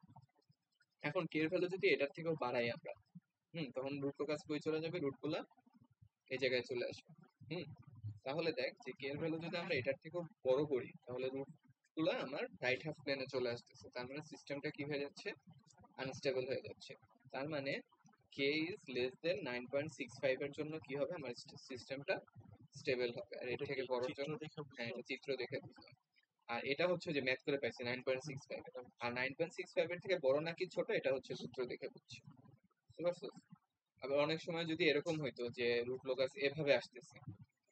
Speaker 1: এখন কে এর ভ্যালু যদি এটার থেকেও বাড়াই আমরা, তখন রুট লোকাস কই চলে যাবে, রুটগুলা এই জায়গায় চলে আসবে। হুম তাহলে দেখ যে কে এর ভ্যালু যদি আমরা এটার থেকেও বড় করি, তাহলে রুট গুলা আমার রাইট হাফ প্লেনে চলে আসতেছে। তার মানে সিস্টেমটা কি হয়ে যাচ্ছে, আনস্টেবল হয়ে যাচ্ছে। তার মানে কে ইজ লেস দেন 9.65 এর জন্য কি হবে, আমার সিস্টেমটা স্টেবল হবে। আর এর থেকে বড়র জন্য, হ্যাঁ এটা চিত্র দেখে বুঝলাম। আর এটা হচ্ছে যে ম্যাথ করে পাইছি 9.65, আর 9.65 এর থেকে বড় নাকি ছোট এটা হচ্ছে সূত্র দেখে বুঝছি, বুঝতে পারছো? আবার অনেক সময় যদি এরকম হইতো যে রুট লোকাস এভাবে আসতেছে,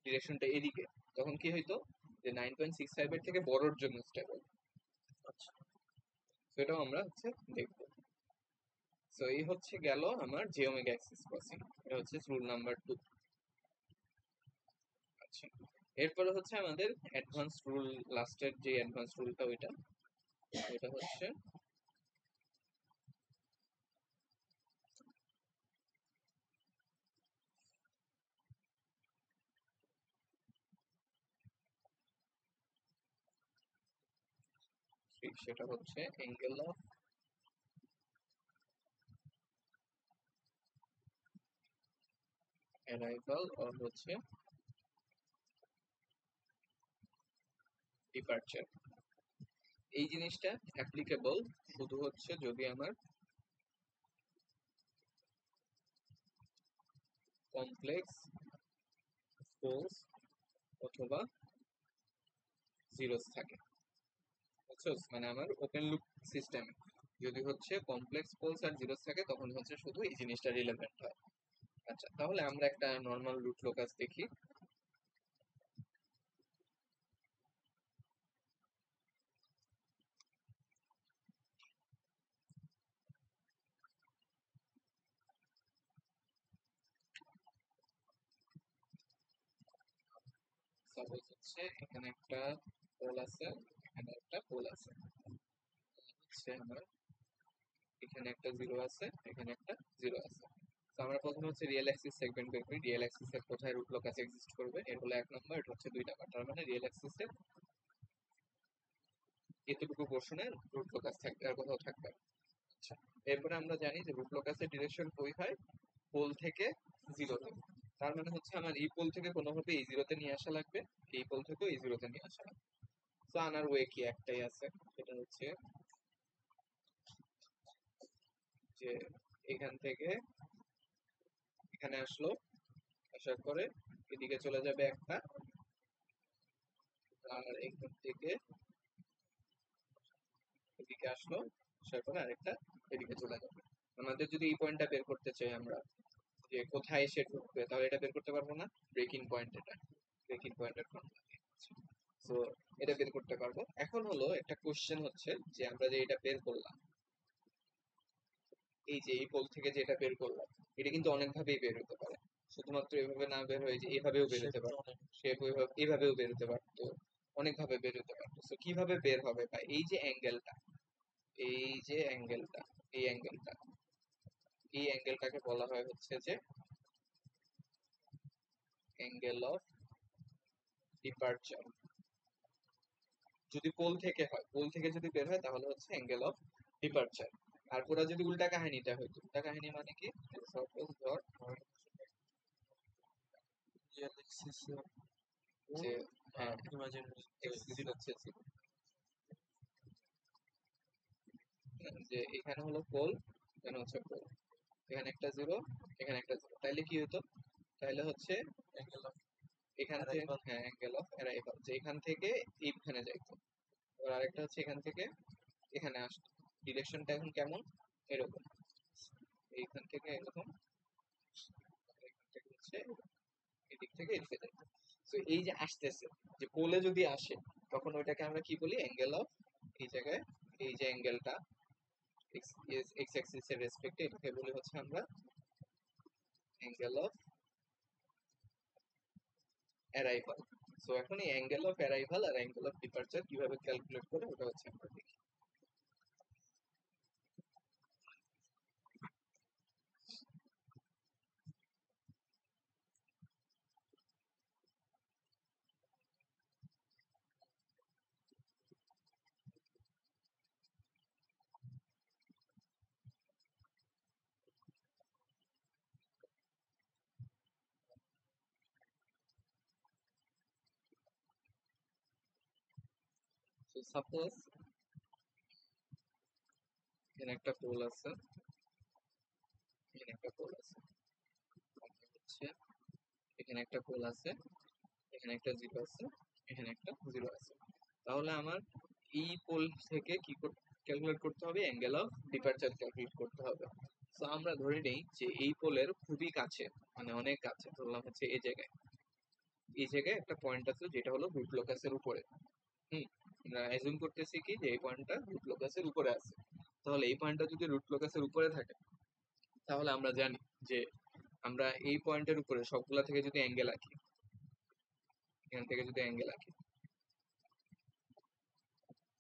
Speaker 1: ডিরেকশনটা এদিকে, তখন কি হইতো যে 9.65 এর থেকে বড়র জন্য স্টেবল। আচ্ছা, সেটাও আমরা হচ্ছে দেখবো। সো এই হচ্ছে গেল আমার জে ওমেগা এক্সিস ক্রসিং, এটা হচ্ছে রুল নাম্বার 2। আচ্ছা, এরপরে হচ্ছে আমাদের অ্যাডভান্স রুল, লাস্টের যে অ্যাডভান্স রুলটা ওইটা ওইটা হচ্ছে 3 সেটা হচ্ছে অ্যাঙ্গেল অফ অ্যারাইভাল অর হচ্ছে ডিপারচার। এই জিনিসটা অ্যাপ্লিকেবল শুধু হচ্ছে যদি আমার কমপ্লেক্স পোলস অথবা জিরোস থাকে, বুঝছো? মানে আমার ওপেন লুপ সিস্টেমে যদি হচ্ছে কমপ্লেক্স পোলস আর জিরোস থাকে তখন হচ্ছে শুধু এই জিনিসটা রিলেভেন্ট হয়। আচ্ছা, তাহলে আমরা একটা নর্মাল রুট লোকাস দেখি। সাপোজ হচ্ছে এখানে একটা পোল আছে, এখানে একটা পোল আছে, হচ্ছে আমার এখানে একটা জিরো আছে, এখানে একটা জিরো আছে। তো আমরা প্রথমে হচ্ছে রিয়েল অ্যাক্সিস সেগমেন্ট বের করি, রিয়েল অ্যাক্সিসের কোথায় রুট লোকাস এক্সিস্ট করবে, এর হলো 1 নম্বর, এটা হচ্ছে 2 নম্বর। তার মানে রিয়েল অ্যাক্সিসের এতটুকু পোর্শনের রুট লোকাস থাকবে, আর কোথাও থাকবে না। আচ্ছা, এরপরে আমরা জানি যে রুট লোকাসের ডিরেকশন কই হয়, পোল থেকে জিরোতে। তার মানে হচ্ছে আমার এই পোল থেকে কোনোভাবে এই জিরোতে নিয়ে আসা লাগবে, এই পোল থেকেও এই জিরোতে নিয়ে আসা লাগবে। তো আনার ওয়ে কি একটাই আছে, সেটা হচ্ছে যে এখান থেকে এখানে আসলো, আসার পরে এদিকে চলে যাবে একটা, আর এখান থেকে এদিকে আসলো, আসার পরে আরেকটা এদিকে চলে যাবে। আমাদের যদি এই পয়েন্টটা বের করতে চাই আমরা, যে কোথায় এসে ঢুকবে, তাহলে এটা বের করতে পারবো না। ব্রেকিং পয়েন্ট, এটা ব্রেকিং পয়েন্টের ফর্মুলা। তো এটা বের করতে পারবো। এখন হলো একটা কোশ্চেন হচ্ছে যে আমরা যে এটা বের করলাম, এই যে এই পোল থেকে যে এটা বের করলাম, এটা কিন্তু অনেক ভাবেই বের হতে পারে। শুধুমাত্র এভাবে না বের হয়ে যে এভাবেও বের হতে পারে, সে এভাবেও বের হতে পারতো, অনেক ভাবে বের হতে পারতো। তো কিভাবে বের হবে, বা এই যে অ্যাঙ্গেলটা, এই যে অ্যাঙ্গেলটা, এই অ্যাঙ্গেলটা, এই অ্যাঙ্গেলটাকে বলা হয় হচ্ছে যে অ্যাঙ্গেল অফ ডিপারচার। যদি পোল থেকে হয়, পোল থেকে যদি বের হয় তাহলে হচ্ছে অ্যাঙ্গেল অফ ডিপারচার। আর পুরো যদি উল্টা কাহিনীটা হইতো, উল্টা কাহিনী মানে কি, সাপোজ ধর
Speaker 2: রিয়েল অ্যাক্সিসে
Speaker 1: যে হ্যাঁ
Speaker 2: ইমাজিনারি
Speaker 1: এক্সিস হচ্ছে zero, যে এখানে হলো পোল, এখানে হচ্ছে পোল, এখানে একটা জিরো, এখানে একটা জিরো, তাইলে কি হতো, তাইলে হচ্ছে
Speaker 2: অ্যাঙ্গেল অফ
Speaker 1: এখান থেকে
Speaker 2: অ্যারাইভাল
Speaker 1: হ্যাঁ অ্যাঙ্গেল অফ অ্যারাইভাল, যে এখান থেকে এইখানে যাইতো। আর আরেকটা হচ্ছে এখান থেকে এখানে আসতো। ডিরেকশনটা এখন কেমন, এরকম, এইখান থেকে এরকম, এখান থেকে হচ্ছে এদিক থেকে এদিকে যাইতো। তো এই যে আসতেছে, যে পোলে যদি আসে তখন ওইটাকে আমরা কি বলি, অ্যাঙ্গেল অফ, এই জায়গায় এই যে অ্যাঙ্গেলটা এক্স অ্যাক্সিস এর রেসপেক্টে, এটাকে বলি হচ্ছে আমরা অ্যাঙ্গেল অফ অ্যারাইভাল। সো এখন এই অ্যাঙ্গেল অফ অ্যারাইভাল আর অ্যাঙ্গেল অফ ডিপারচার কিভাবে ক্যালকুলেট করে ওটা হচ্ছে আমরা দেখি। সো সাপোজ এখানে একটা পোল আছে, এখানে একটা পোল আছে, হচ্ছে এখানে একটা পোল আছে, এখানে একটা জিরো আছে, এখানে একটা জিরো আছে। তাহলে আমার এই পোল থেকে কি ক্যালকুলেট করতে হবে, অ্যাঙ্গেল অফ ডিপারচার ক্যালকুলেট করতে হবে। তো আমরা ধরে নেই যে এই পোলের খুবই কাছে, মানে অনেক কাছে, ধরলাম হচ্ছে এই জায়গায়, এই জায়গায় একটা পয়েন্ট আছে যেটা হলো রুট লোকাসের উপরে। হুম, আমরা অ্যাজুম করতেছি কি যে এই পয়েন্টটা রুট লোকাসের উপরে আছে। তাহলে এই পয়েন্টটা যদি রুট লোকাসের উপরে থাকে, তাহলে আমরা জানি যে আমরা এই পয়েন্টের উপরে সবগুলা থেকে যদি অ্যাঙ্গেল আঁকি, এখান থেকে যদি অ্যাঙ্গেল আঁকি,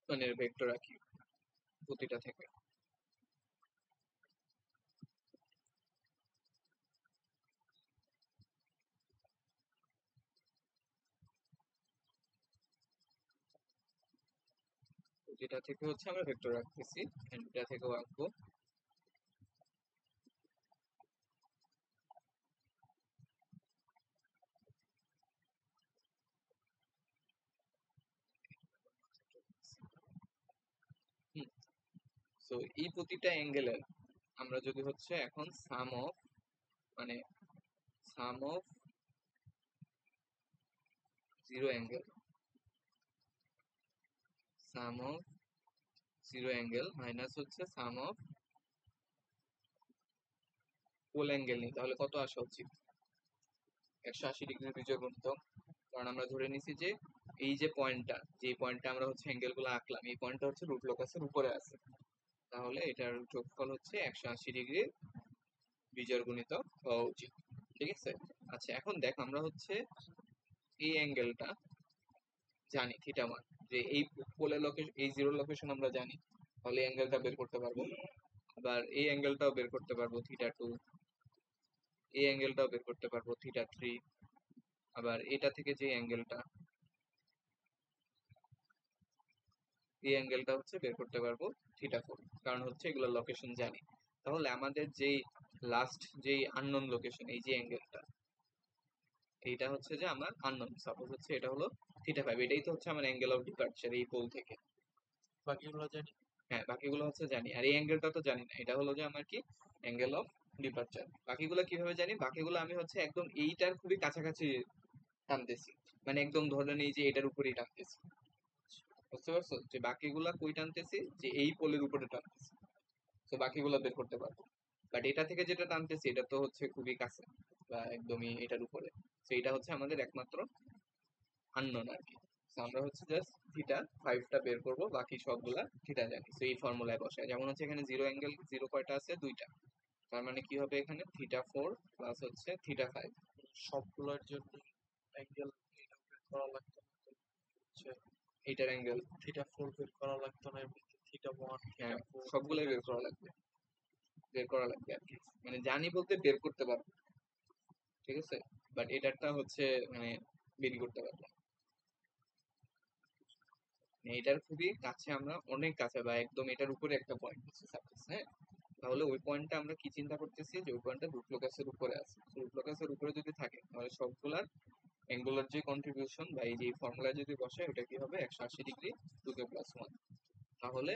Speaker 1: মানে ভেক্টর আঁকি প্রতিটা থেকে, এটা থেকে হচ্ছে আমরা ভেক্টর রাখতেছি, এটা থেকেও আঁকবো। তো এই প্রতিটা অ্যাঙ্গেলের আমরা যদি হচ্ছে এখন সাম অফ, মানে sum of zero angle, sum of zero angle minus হচ্ছে সাম অফ ফুল অ্যাঙ্গেল নিই, তাহলে কত আসা উচিত? 180 ডিগ্রির বিজয় গুণিতক। কারণ আমরা ধরে নিছি যে এই যে পয়েন্টটা, যে পয়েন্টটা আমরা হচ্ছে অ্যাঙ্গেল গুলো আঁকলাম, এই পয়েন্টটা হচ্ছে রুট লোকাসের উপরে আছে, তাহলে এটার যোগফল হচ্ছে 180 ডিগ্রির বিজয় গুণিতক হওয়া উচিত। ঠিক আছে। আচ্ছা এখন দেখ, আমরা হচ্ছে এই অ্যাঙ্গেলটা জানি থিটা মান, যে এই পোলের লোকেশন, এই জিরো লোকেশন আমরা জানি, তাহলে অ্যাঙ্গেলটা বের করতে পারবো। আবার এই অ্যাঙ্গেলটাও বের করতে পারবো থিটা 2, এই অ্যাঙ্গেলটাও বের করতে পারবো থিটা 3, আবার এটা থেকে যে অ্যাঙ্গেলটা, এই অ্যাঙ্গেলটা হচ্ছে বের করতে পারবো থিটা 4, কারণ হচ্ছে এগুলোর লোকেশন জানি। তাহলে আমাদের যেই লাস্ট যেই আননোন লোকেশন, এই যে অ্যাঙ্গেলটা, এইটা হচ্ছে যে আমার আননোন, সাপোজ হচ্ছে এটা হলো থিটা 5, এটাই তো হচ্ছে আমার অ্যাঙ্গেল অফ ডিপার্চার এই পোল থেকে।
Speaker 2: বাকিগুলো জানি।
Speaker 1: হ্যাঁ বাকিগুলো হচ্ছে জানি, আর এই অ্যাঙ্গেলটা তো জানি না, এটা হলো যে আমার কি অ্যাঙ্গেল অফ ডিপার্চার। বাকিগুলো কিভাবে জানি? বাকিগুলো আমি হচ্ছে একদম এইটার খুবই কাছাকাছি টানতেছি, মানে একদম ধরে নিই যে এটার উপরেই টানতেছি। বুঝতে পারছো যে বাকিগুলা কই টানতেছি? যে এই পোলের উপরে টানতেছি, তো বাকিগুলো বের করতে পারবো। বাট এটা থেকে যেটা টানতেছি এটা তো হচ্ছে খুবই কাছে বা একদমই এটার উপরে, তো এটা হচ্ছে আমাদের একমাত্র আননোন আর কি। তো আমরা হচ্ছে জাস্ট থিটা 5টা বের করব, বাকি সবগুলা থিটা জানি, তো এই ফর্মুলায় বসায়। যেমন হচ্ছে এখানে জিরো অ্যাঙ্গেল, জিরো কয়টা আছে? 2টা, তার মানে কি হবে এখানে থিটা 4 প্লাস হচ্ছে থিটা 5।
Speaker 2: সবগুলোর জন্য অ্যাঙ্গেল এটা বের করা লাগতো না তো, হচ্ছে
Speaker 1: এইটার অ্যাঙ্গেল,
Speaker 2: থিটা 4 বের করা লাগতো না, এমনিতে থিটা 1
Speaker 1: হ্যাঁ
Speaker 2: থিটা 4
Speaker 1: সবগুলাই বের করা লাগবে, বের করা লাগবে আর কি। মানে জানি বলতে বের করতে পারবো, ঠিক আছে, বাট এটারটা হচ্ছে মানে বেরি করতে পারবো না। মানে এটার খুবই কাছে, আমরা অনেক কাছে বা একদম এটার উপরে একটা পয়েন্ট আছে সাপোজ, হ্যাঁ, তাহলে ওই পয়েন্টটা আমরা কি চিন্তা করতেছি যে ওই পয়েন্টটা রুট লোকাসের উপরে আছে। রুট লোকাসের উপরে যদি থাকে তাহলে সবগুলার অ্যাঙ্গুলার যে কন্ট্রিবিউশন বা এই যে ফর্মুলায় যদি বসে ওটা কি হবে? 180 ডিগ্রি 2k+1। তাহলে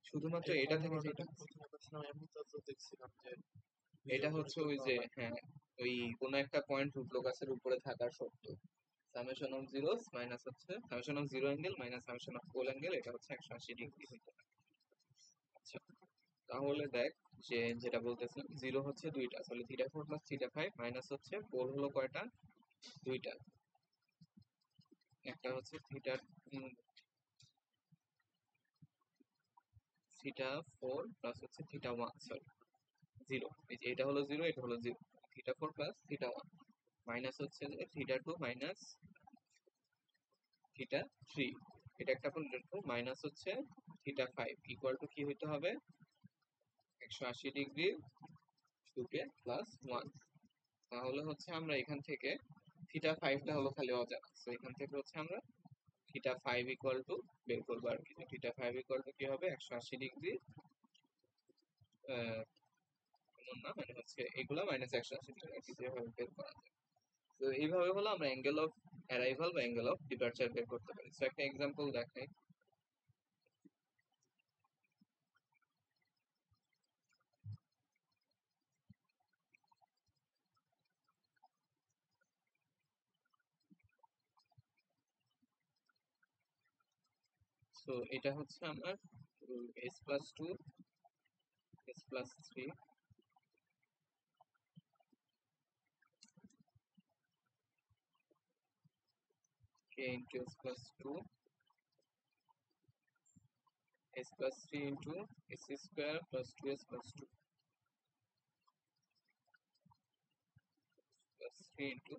Speaker 1: শুধুমাত্র
Speaker 2: এই
Speaker 1: এটা থেকে
Speaker 2: ফর্মুলাটা
Speaker 1: যেটা,
Speaker 2: প্রথমে পাচ্ছিলাম, এমনিতে তো দেখছিলাম যে
Speaker 1: এটা
Speaker 2: বিজয়
Speaker 1: হচ্ছে
Speaker 2: গণিত
Speaker 1: ওই
Speaker 2: করা
Speaker 1: যে
Speaker 2: লাগতো।
Speaker 1: হ্যাঁ, ওই কোনো একটা পয়েন্ট রুট লোকাসের উপরে থাকার শর্ত, সামেশন অফ জিরোস মাইনাস হচ্ছে summation of zero angle minus summation of whole angle, এটা হচ্ছে 180 ডিগ্রি হইতে পারে। আচ্ছা তাহলে দেখ, যে যেটা বলতেছিলাম জিরো হচ্ছে 2টা, তাহলে থিটা 4 প্লাস থিটা 5 মাইনাস হচ্ছে পোল হলো কয়টা? 2টা, একটা হচ্ছে থিটা 4 প্লাস হচ্ছে থিটা 1, সরি জিরো, এই যে এটা হলো জিরো, এটা হলো zero, theta 4 plus theta 1 minus হচ্ছে যে থিটা 2 মাইনাস থিটা 3, এটা একটা করে লিখবো, মাইনাস হচ্ছে থিটা 5 ইকুয়াল টু কি হইতে হবে? 180 ডিগ্রি 2k+1। তাহলে হচ্ছে আমরা এখান থেকে থিটা 5টা হলো খালি অজানা, তো এখান থেকে হচ্ছে আমরা থিটা 5 ইকুয়াল টু বের করবো আর কি। থিটা 5 ইকুয়াল টু কি হবে? 180 ডিগ্রি এমন না, মানে হচ্ছে এগুলা মাইনাস 180 ডিগ্রি আর কি, যেভাবে বের করা যায়। তো এইভাবে হলো আমরা অ্যাঙ্গেল অফ অ্যারাইভাল বা অ্যাঙ্গেল অফ ডিপার্চার বের করতে পারি। তো একটা এক্সাম্পল দেখাই। তো এটা হচ্ছে আমার s+2 s+3 k into s+2 s+3 into s square plus 2s+2 plus 3 into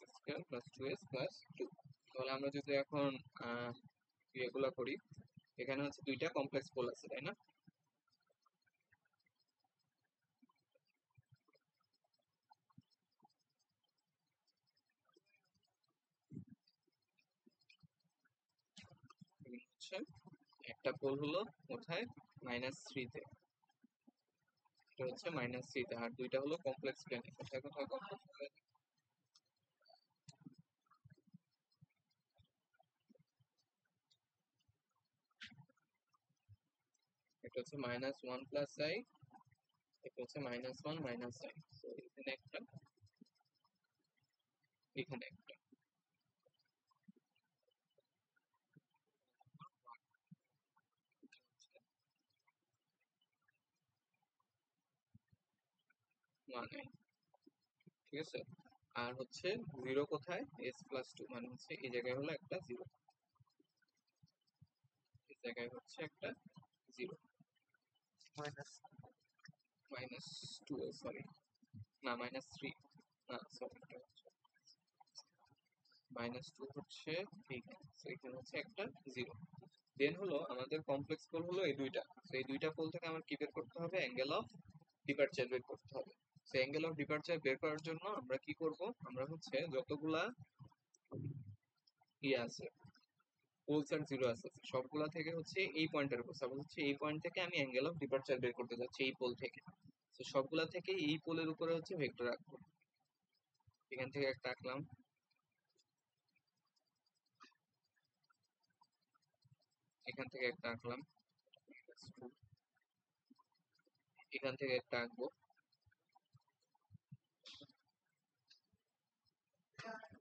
Speaker 1: s square plus 2s+2। তাহলে আমরা যদি এখন এগুলা করি, এখানে হচ্ছে দুইটা কমপ্লেক্স পোল আছে তাই না? হচ্ছে একটা পোল হলো কোথায়, -3-তে, এটা হচ্ছে -3-তে, আর দুইটা হলো কমপ্লেক্স প্লেনে। কোথায় কোথায় কমপ্লেক্স প্লেনে? এটা হচ্ছে -1 + i, এটা হচ্ছে -1 - i। তো এখানে একটা, এখানে একটা, মানে ঠিক আছে। আর হচ্ছে জিরো কোথায়, s+2, মানে হচ্ছে এই জায়গায় হলো একটা জিরো, এই জায়গায় হচ্ছে একটা জিরো।
Speaker 2: মাইনাস
Speaker 1: -2, সরি, না -3, না সরি, -2 হচ্ছে এইখানে, তো এখানে হচ্ছে একটা জিরো। দেন হলো আমাদের কমপ্লেক্স পোল হলো এই দুইটা, তো এই দুইটা পোল থেকে আমার কি বের করতে হবে, অ্যাঙ্গেল অফ ডিপারচার বের করতে হবে। তো অ্যাঙ্গেল অফ ডিপারচার বের করার জন্য আমরা কি করব, আমরা হচ্ছে যতগুলা ইয়ে আছে, পোলস আর জিরো আছে, সবগুলা থেকে হচ্ছে এই পয়েন্টের উপর, সাপোজ হচ্ছে এই পয়েন্ট থেকে আমি অ্যাঙ্গেল অফ ডিপারচার বের করতে যাচ্ছি এই পোল থেকে, তো সবগুলা থেকে এই পোলের উপরে হচ্ছে ভেক্টর রাখবো। এখান থেকে একটা আঁকলাম, এখান থেকে একটা আঁকলাম, এখান থেকে একটা আঁকবো,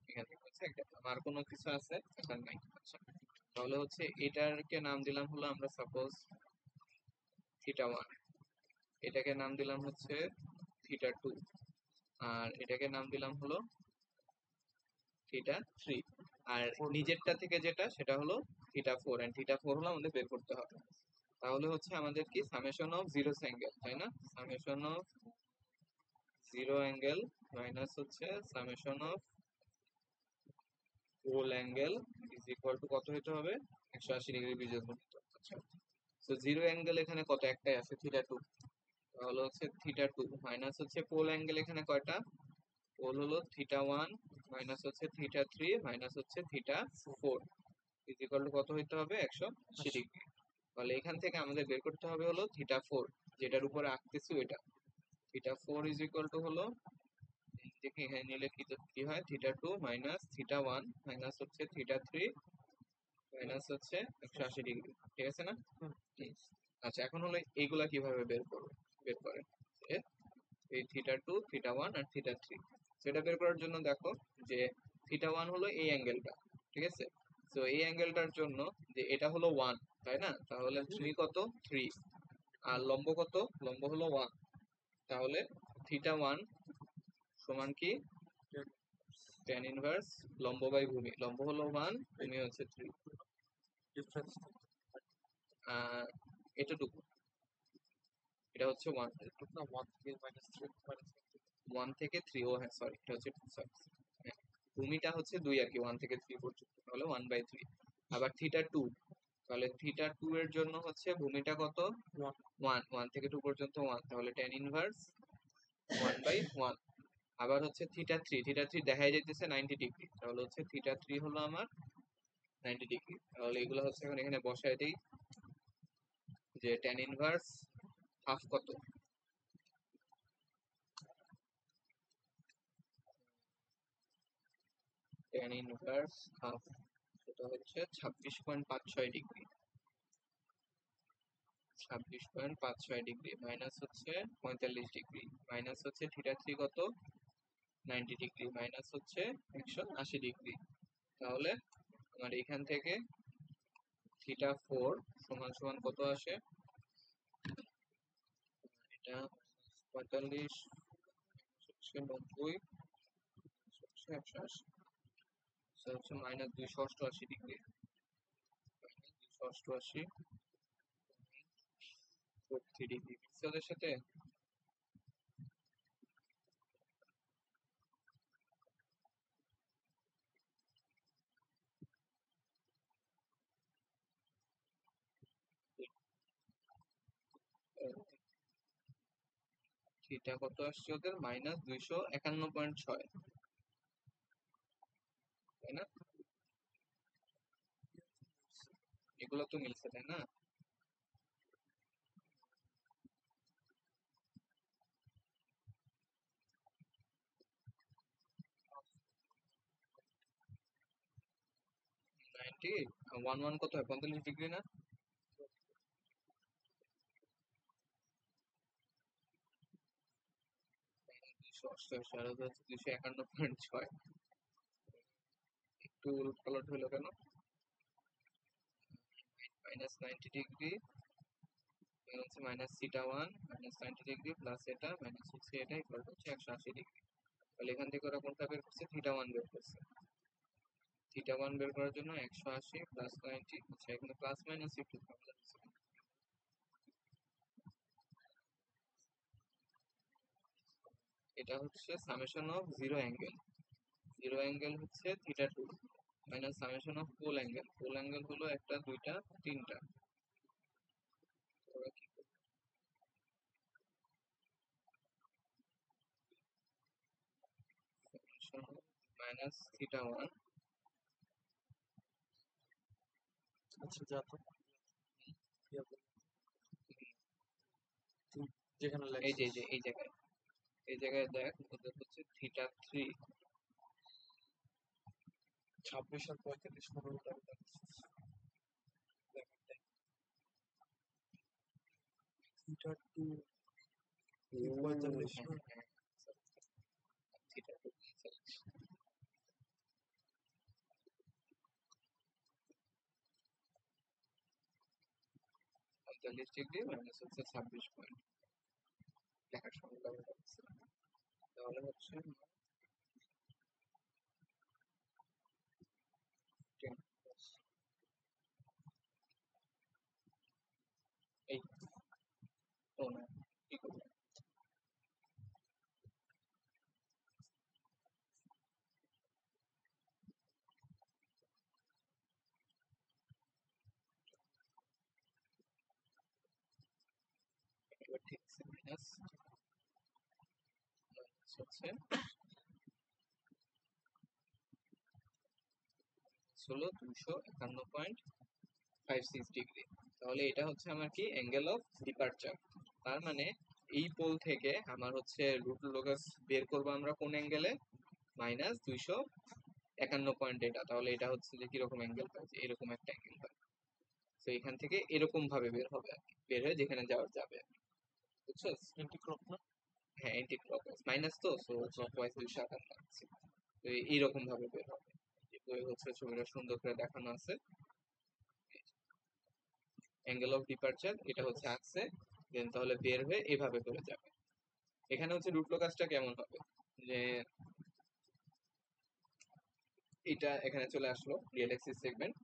Speaker 1: এখান থেকে হচ্ছে একটা আঁকলাম। আর কোনো কিছু আছে এখানে নাই। আচ্ছা, তাহলে হচ্ছে এটাকে নাম দিলাম হলো আমরা সাপোজ θ1, এটাকে নাম দিলাম হচ্ছে θ2, আর এটাকে নাম দিলাম হলো θ3, আর নিজেরটা থেকে যেটা সেটা হলো θ4, এন্ড θ4 হলো আমাদের বের করতে হবে। তাহলে হচ্ছে আমাদের কি সামেশন অফ জিরো অ্যাঙ্গেল, তাই না, summation of zero angle minus হচ্ছে summation of whole angle is equal to কত হতে হবে, 180 ডিগ্রি বিজোড়। আচ্ছা, তো জিরো অ্যাঙ্গেল এখানে কত, একটাই আছে, θ2, তাহলে হচ্ছে θ2 মাইনাস হচ্ছে পোল অ্যাঙ্গেল এখানে কয়টা, পোল হলো θ1 মাইনাস হচ্ছে θ3 মাইনাস হচ্ছে θ4 ইজ ইকুয়াল টু কত হইতে হবে, 180 ডিগ্রি। তাহলে এখান থেকে আমাদের বের করতে হবে হলো θ4, যেটার উপরে আঁকতেছি ওইটা। θ4 ইজ ইকুয়াল টু হলো, দেখি এখানে নিলে কি হয়, θ2 মাইনাস θ1 মাইনাস হচ্ছে θ3 মাইনাস হচ্ছে 180 ডিগ্রি, ঠিক আছে না? আচ্ছা, এখন হলো এইগুলা কিভাবে বের করবো, বের করেন যে এই θ2 θ1 আর θ3, সেটা বের করার জন্য দেখো যে θ1 হলো এই অ্যাঙ্গেলটা, ঠিক আছে। তো এই অ্যাঙ্গেলটার জন্য যে এটা হলো 1, তাই না, তাহলে ভূমি কত 3, আর লম্ব কত, লম্ব হলো 1, তাহলে θ1 সমান কি tan ইনভার্স লম্ব বাই ভূমি, লম্ব হলো 1, ভূমি হচ্ছে 3,
Speaker 2: ডিফারেন্স
Speaker 1: এতটুকু, এটা হচ্ছে 1,
Speaker 2: না 1 থেকে -3
Speaker 1: 1 থেকে 3, ও হ্যাঁ সরি, এটা হচ্ছে sorry, হ্যাঁ, ভূমিটা হচ্ছে 2 আর কি, 1 থেকে 3 পর্যন্ত, তাহলে 1/3। আবার θ2, তাহলে θ2 এর জন্য হচ্ছে ভূমিটা কত, 1, 1 থেকে 2 পর্যন্ত 1, তাহলে tan ইনভার্স 1/1। আবার হচ্ছে θ3 দেখাই যাইতেছে 90 ডিগ্রি, তাহলে হচ্ছে θ3 হলো আমার 90 ডিগ্রি। তাহলে এগুলো হচ্ছে এখন এখানে বসায় দেই যে tan ইনভার্স হাফ কত, tan ইনভার্স হাফ, এটা হচ্ছে 26.56 ডিগ্রি, 26.56 ডিগ্রি মাইনাস হচ্ছে 45 ডিগ্রি, মাইনাস হচ্ছে θ3 কত 90 ডিগ্রি, মাইনাস হচ্ছে 180 ডিগ্রি। তাহলে আমার এখান থেকে θ4 সমান সমান কত আসে, এটা 45 হচ্ছে 90 হচ্ছে 180, হচ্ছে -288 ডিগ্রি, -288 43 ডিগ্রি পিক্সেলের সাথে। থিটা কত আসছে ওদের, -251.6, তাই না, এগুলো তো মিলছে তাই না? নাইনটি ওয়ান ওয়ান কত হয়, 45 ডিগ্রি না? দুশো অষ্টআশি আর হচ্ছে 251.6। একটু উলট পালট হলো কেন? -90 ডিগ্রি হচ্ছে minus theta one minus 90 degree plus এটা মাইনাস হচ্ছে এটা ইকুয়াল হচ্ছে 180 ডিগ্রি। তাহলে এখান থেকে ওরা কোনটা বের করছে? থিটা ওয়ান বের করছে। থিটা ওয়ান বের করার জন্য 180 প্লাস 90, আচ্ছা এখানে প্লাস মাইনাস একটু ঝামেলা আছে। এটা হচ্ছে সামেশন অফ জিরো অ্যাঙ্গেল হচ্ছে theta two minus summation of pole angle হলো একটা দুইটা তিনটা। ওরা কি মাইনাস থিটা ওয়ান।
Speaker 2: আচ্ছা যা তো ইয়া বল। তুই যেখানে
Speaker 1: এই যে
Speaker 2: লেখছিস
Speaker 1: এই জায়গায় দেখ ওদের হচ্ছে থিটা থ্রি
Speaker 2: 26 আর 35 15 লেখছিস থিটা 2 45 না
Speaker 1: থিটা টু 45 ডিগ্রি মাইনাস হচ্ছে 26 পয়েন্ট। দেখার সময় লাগছে তাহলে হচ্ছে 10 এই ও না কি করবো? এবার ঠিক আছে মাইনাস হচ্ছে হলো 251.56 ডিগ্রি। তাহলে এটা হচ্ছে আমার কি অ্যাঙ্গেল অফ ডিপারচার। তার মানে এই পোল থেকে আমার হচ্ছে রুট লোকাস বের করবো আমরা কোন অ্যাঙ্গেলে? -251 এটা। তাহলে এটা হচ্ছে যে কিরকম অ্যাঙ্গেল পাচ্ছে, এরকম একটা অ্যাঙ্গেল পাবে। তো এখান থেকে এরকম ভাবে বের হবে আর কি, বের হয়ে যেখানে যাওয়ার যাবে, বুঝছো?
Speaker 2: এন্টি ক্লক না
Speaker 1: হ্যাঁ এন্টি ক্লকওয়াইজ মাইনাস তো, সো ক্লকওয়াইজ 251 তো এইরকম ভাবে বের হবে। বই হচ্ছে ছবিটা সুন্দর করে দেখানো আছে। অ্যাঙ্গেল অফ ডিপারচার এটা হচ্ছে আসছে, দেন তাহলে বের হয়ে এভাবে করে যাবে। এখানে হচ্ছে রুট লোকাসটা কেমন হবে, যে এটা এখানে চলে আসলো রিয়েল এক্সিস সেগমেন্ট,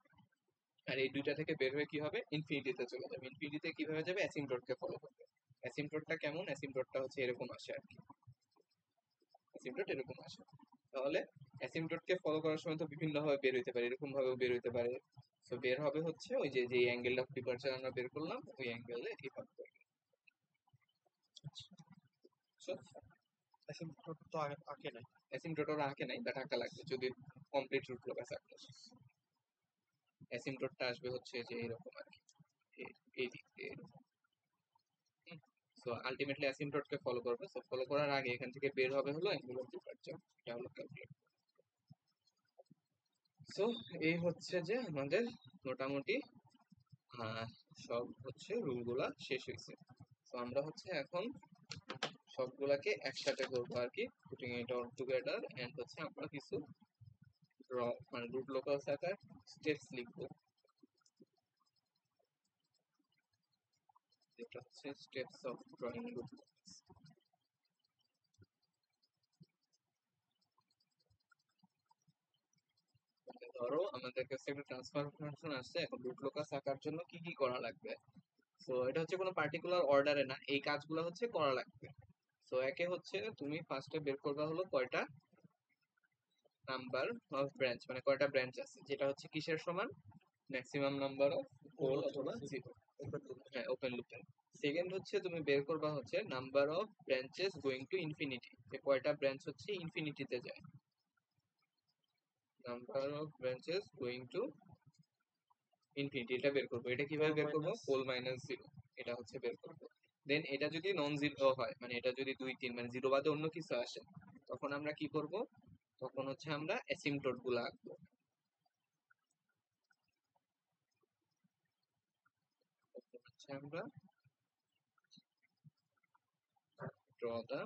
Speaker 1: আর এই দুইটা থেকে বের হয়ে কি হবে? ইনফিনিটিতে চলে যাবে। ইনফিনিটিতে কিভাবে যাবে? অ্যাসিম্পটোটকে ফলো করবে। অ্যাসিম্পটোটটা কেমন? অ্যাসিম্পটোটটা হচ্ছে এরকম আসে আর কি, অ্যাসিম্পটোট এরকম আসে। তাহলে অ্যাসিম্পটোটকে ফলো করার সময় তো বিভিন্ন ভাবে বের হইতে পারে, এরকম ভাবেও বের হইতে পারে। তো বের হবে হচ্ছে ওই যে যে অ্যাঙ্গেল অফ ডিপারচার আমরা বের করলাম ওই অ্যাঙ্গেলে এইভাবে করবে। So,
Speaker 2: অ্যাসিম্পটোট তো আগে নাই
Speaker 1: অ্যাসিম্পটোট ওরা আঁকে নাই, বাট আঁকা লাগবে যদি কমপ্লিট রুট লোকাস আঁকতে। অ্যাসিম্পটোটটা আসবে হচ্ছে যে এরকম আর কি, এই দিক দিয়ে এরকম। সো আলটিমেটলি অ্যাসিম্পটোটকে ফলো করবে। সো ফলো করার আগে এখান থেকে বের হবে হলো অ্যাঙ্গেল অফ ডিপারচার, এটা হলো ক্যালকুলেট। সো এই হচ্ছে যে আমাদের মোটামুটি সব হচ্ছে রুলগুলা শেষ হয়েছে। তো আমরা হচ্ছে এখন সবগুলাকে একসাথে করবো আর কি, putting it all together, and হচ্ছে আমরা কিছু ড্র মানে রুট লোকাল আকার স্টেপস লিখবো, যেটা হচ্ছে স্টেপস অফ ড্রয়িং রুট। ধরো আমাদের কাছে একটা ট্রান্সফার ফাংশন আসছে, এখন রুট লোকাস আঁকার জন্য কি কি করা লাগবে। সো এটা হচ্ছে কোনো পার্টিকুলার অর্ডারে না, এই কাজগুলো হচ্ছে করা লাগবে। সো একে হচ্ছে তুমি ফার্স্টে বের করবা হলো কয়টা নাম্বার অফ ব্রাঞ্চ, মানে কয়টা ব্রাঞ্চ আছে, যেটা হচ্ছে কিসের সমান? ম্যাক্সিমাম নাম্বার অফ পোল অথবা জিরো। হ্যাঁ ওপেন লুপের। সেকেন্ড হচ্ছে তুমি বের করবা হচ্ছে number of branches going to infinity, যে কয়টা ব্রাঞ্চ হচ্ছে ইনফিনিটিতে যায়। Number of branches going to infinity, এটা বের করবো। এটা কিভাবে বের করবো?
Speaker 2: minus
Speaker 1: পোল মাইনাস জিরো, এটা হচ্ছে বের করবো। দেন এটা যদি নন জিরো হয়, মানে এটা যদি 2 3 মানে জিরো বাদে অন্য কিছু আসে, তখন আমরা কি করব? তখন হচ্ছে আমরা অ্যাসিম্পটোট গুলো আঁকবো। তখন হচ্ছে আমরা ড্র দা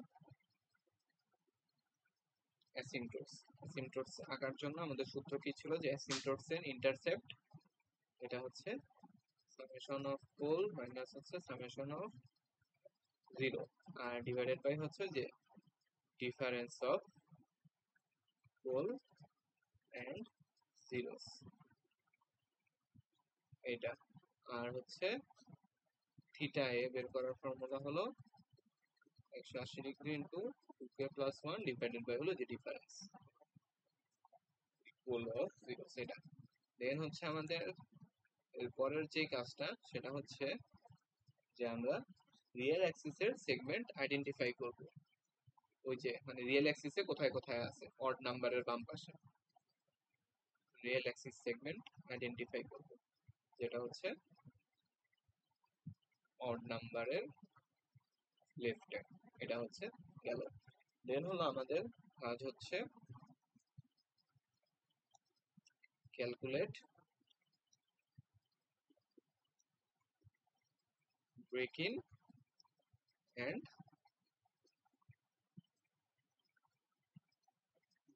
Speaker 1: অ্যাসিম্পটোটস। অ্যাসিম্পটোটস আঁকার জন্য আমাদের সূত্র কি ছিল? যে অ্যাসিম্পটোটস এর ইন্টারসেপ্ট, এটা হচ্ছে সামেশন অফ পোল মাইনাস হচ্ছে সামেশন অফ জিরো, আর ডিভাইডেড বাই হচ্ছে যে difference of pole and zeros, এটা। আর হচ্ছে থিটা এ বের করার ফর্মুলা হলো 180 degree into 2k plus 1 divided by হলো যে ডিফারেন্স পোল অফ জিরো, সেটা। দেন হচ্ছে আমাদের এর পরের যে কাজটা, সেটা হচ্ছে যে আমরা রিয়েল অ্যাক্সিসের সেগমেন্ট আইডেন্টিফাই করব। ওই যে মানে রিয়েল অ্যাক্সিসে কোথায় কোথায় আছে, অড নাম্বারের বাম পাশে রিয়েল অ্যাক্সিস সেগমেন্ট আইডেন্টিফাই করব, যেটা হচ্ছে অড নাম্বারের লেফটে, এটা হচ্ছে গেল। দেন হলো আমাদের কাজ হচ্ছে calculate break in and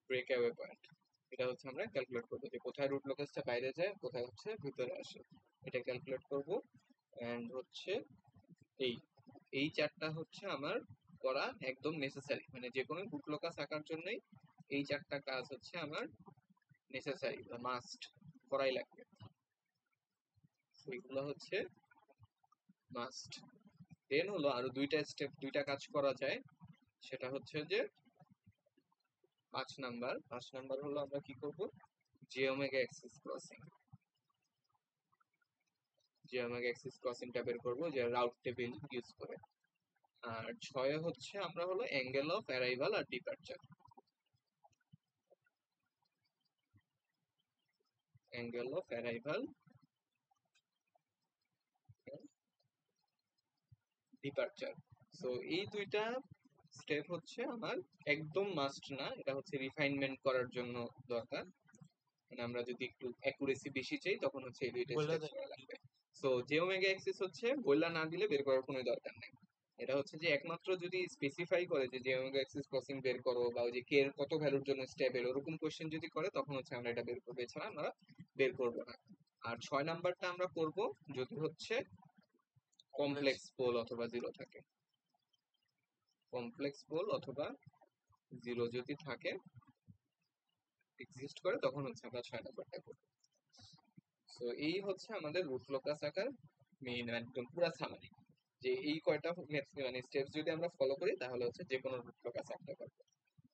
Speaker 1: break away point. এটা হচ্ছে আমরা ক্যালকুলেট করবো যে কোথায় রুট লোকেসটা বাইরে যায়, কোথায় হচ্ছে ভিতরে আসে, এটা ক্যালকুলেট করব। অ্যান্ড হচ্ছে এই এই চারটা হচ্ছে আমার করা একদম নেসেসারি, মানে যে কোনো রুট লোকাস আঁকার জন্যই এই চারটা কাজ হচ্ছে আমার নেসেসারি বা মাস্ট, করাই লাগবে। এগুলো হচ্ছে মাস্ট। দেন হলো আরো দুইটা স্টেপ, দুইটা কাজ করা যায়, সেটা হচ্ছে যে 5 নাম্বার হলো আমরা কি করব? J omega axis crossing, J omega axis ক্রসিংটা বের করব যে রাউট টেবিল ইউজ করে। আর 6 হচ্ছে আমরা হলো অ্যাঙ্গেল অফ অ্যারাইভাল আর departure, angle of arrival departure. So এই দুইটা স্টেপ হচ্ছে আমার একদম মাস্ট না, এটা হচ্ছে রিফাইনমেন্ট করার জন্য দরকার। মানে আমরা যদি একটু অ্যাকুরেসি বেশি চাই, তখন হচ্ছে এই দুইটা
Speaker 2: বলে
Speaker 1: স্টেপ
Speaker 2: দেন
Speaker 1: করা লাগবে। সো জে ওমেগা অ্যাক্সিস হচ্ছে বইলা না দিলে বের করার কোনো দরকার নেই। এটা হচ্ছে যে একমাত্র যদি স্পেসিফাই করে যে জে ওমেগা অ্যাক্সিস ক্রসিং বের করো, বা ওই যে কে এর কত ভ্যালুর জন্য স্টেবল, ওরকম কোশ্চেন যদি করে, তখন হচ্ছে আমরা এটা বের করবো, এছাড়া আমরা বের করবো না। আর 6 নাম্বারটা আমরা করব যদি হচ্ছে
Speaker 2: কমপ্লেক্স।
Speaker 1: কমপ্লেক্স পোল অথবা জিরো থাকে, কমপ্লেক্স পোল অথবা জিরো যদি থাকে, এক্সিস্ট করে, তখন হচ্ছে আমরা 6 নাম্বারটা করব। তো এই হচ্ছে আমাদের রুট লোকাস আকার মেইন একদম পুরো সামারি, যে এই কয়টা মানে স্টেপস যদি আমরা ফলো করি, তাহলে হচ্ছে যে কোনো রুট লোকাস আঁকতে পারবো।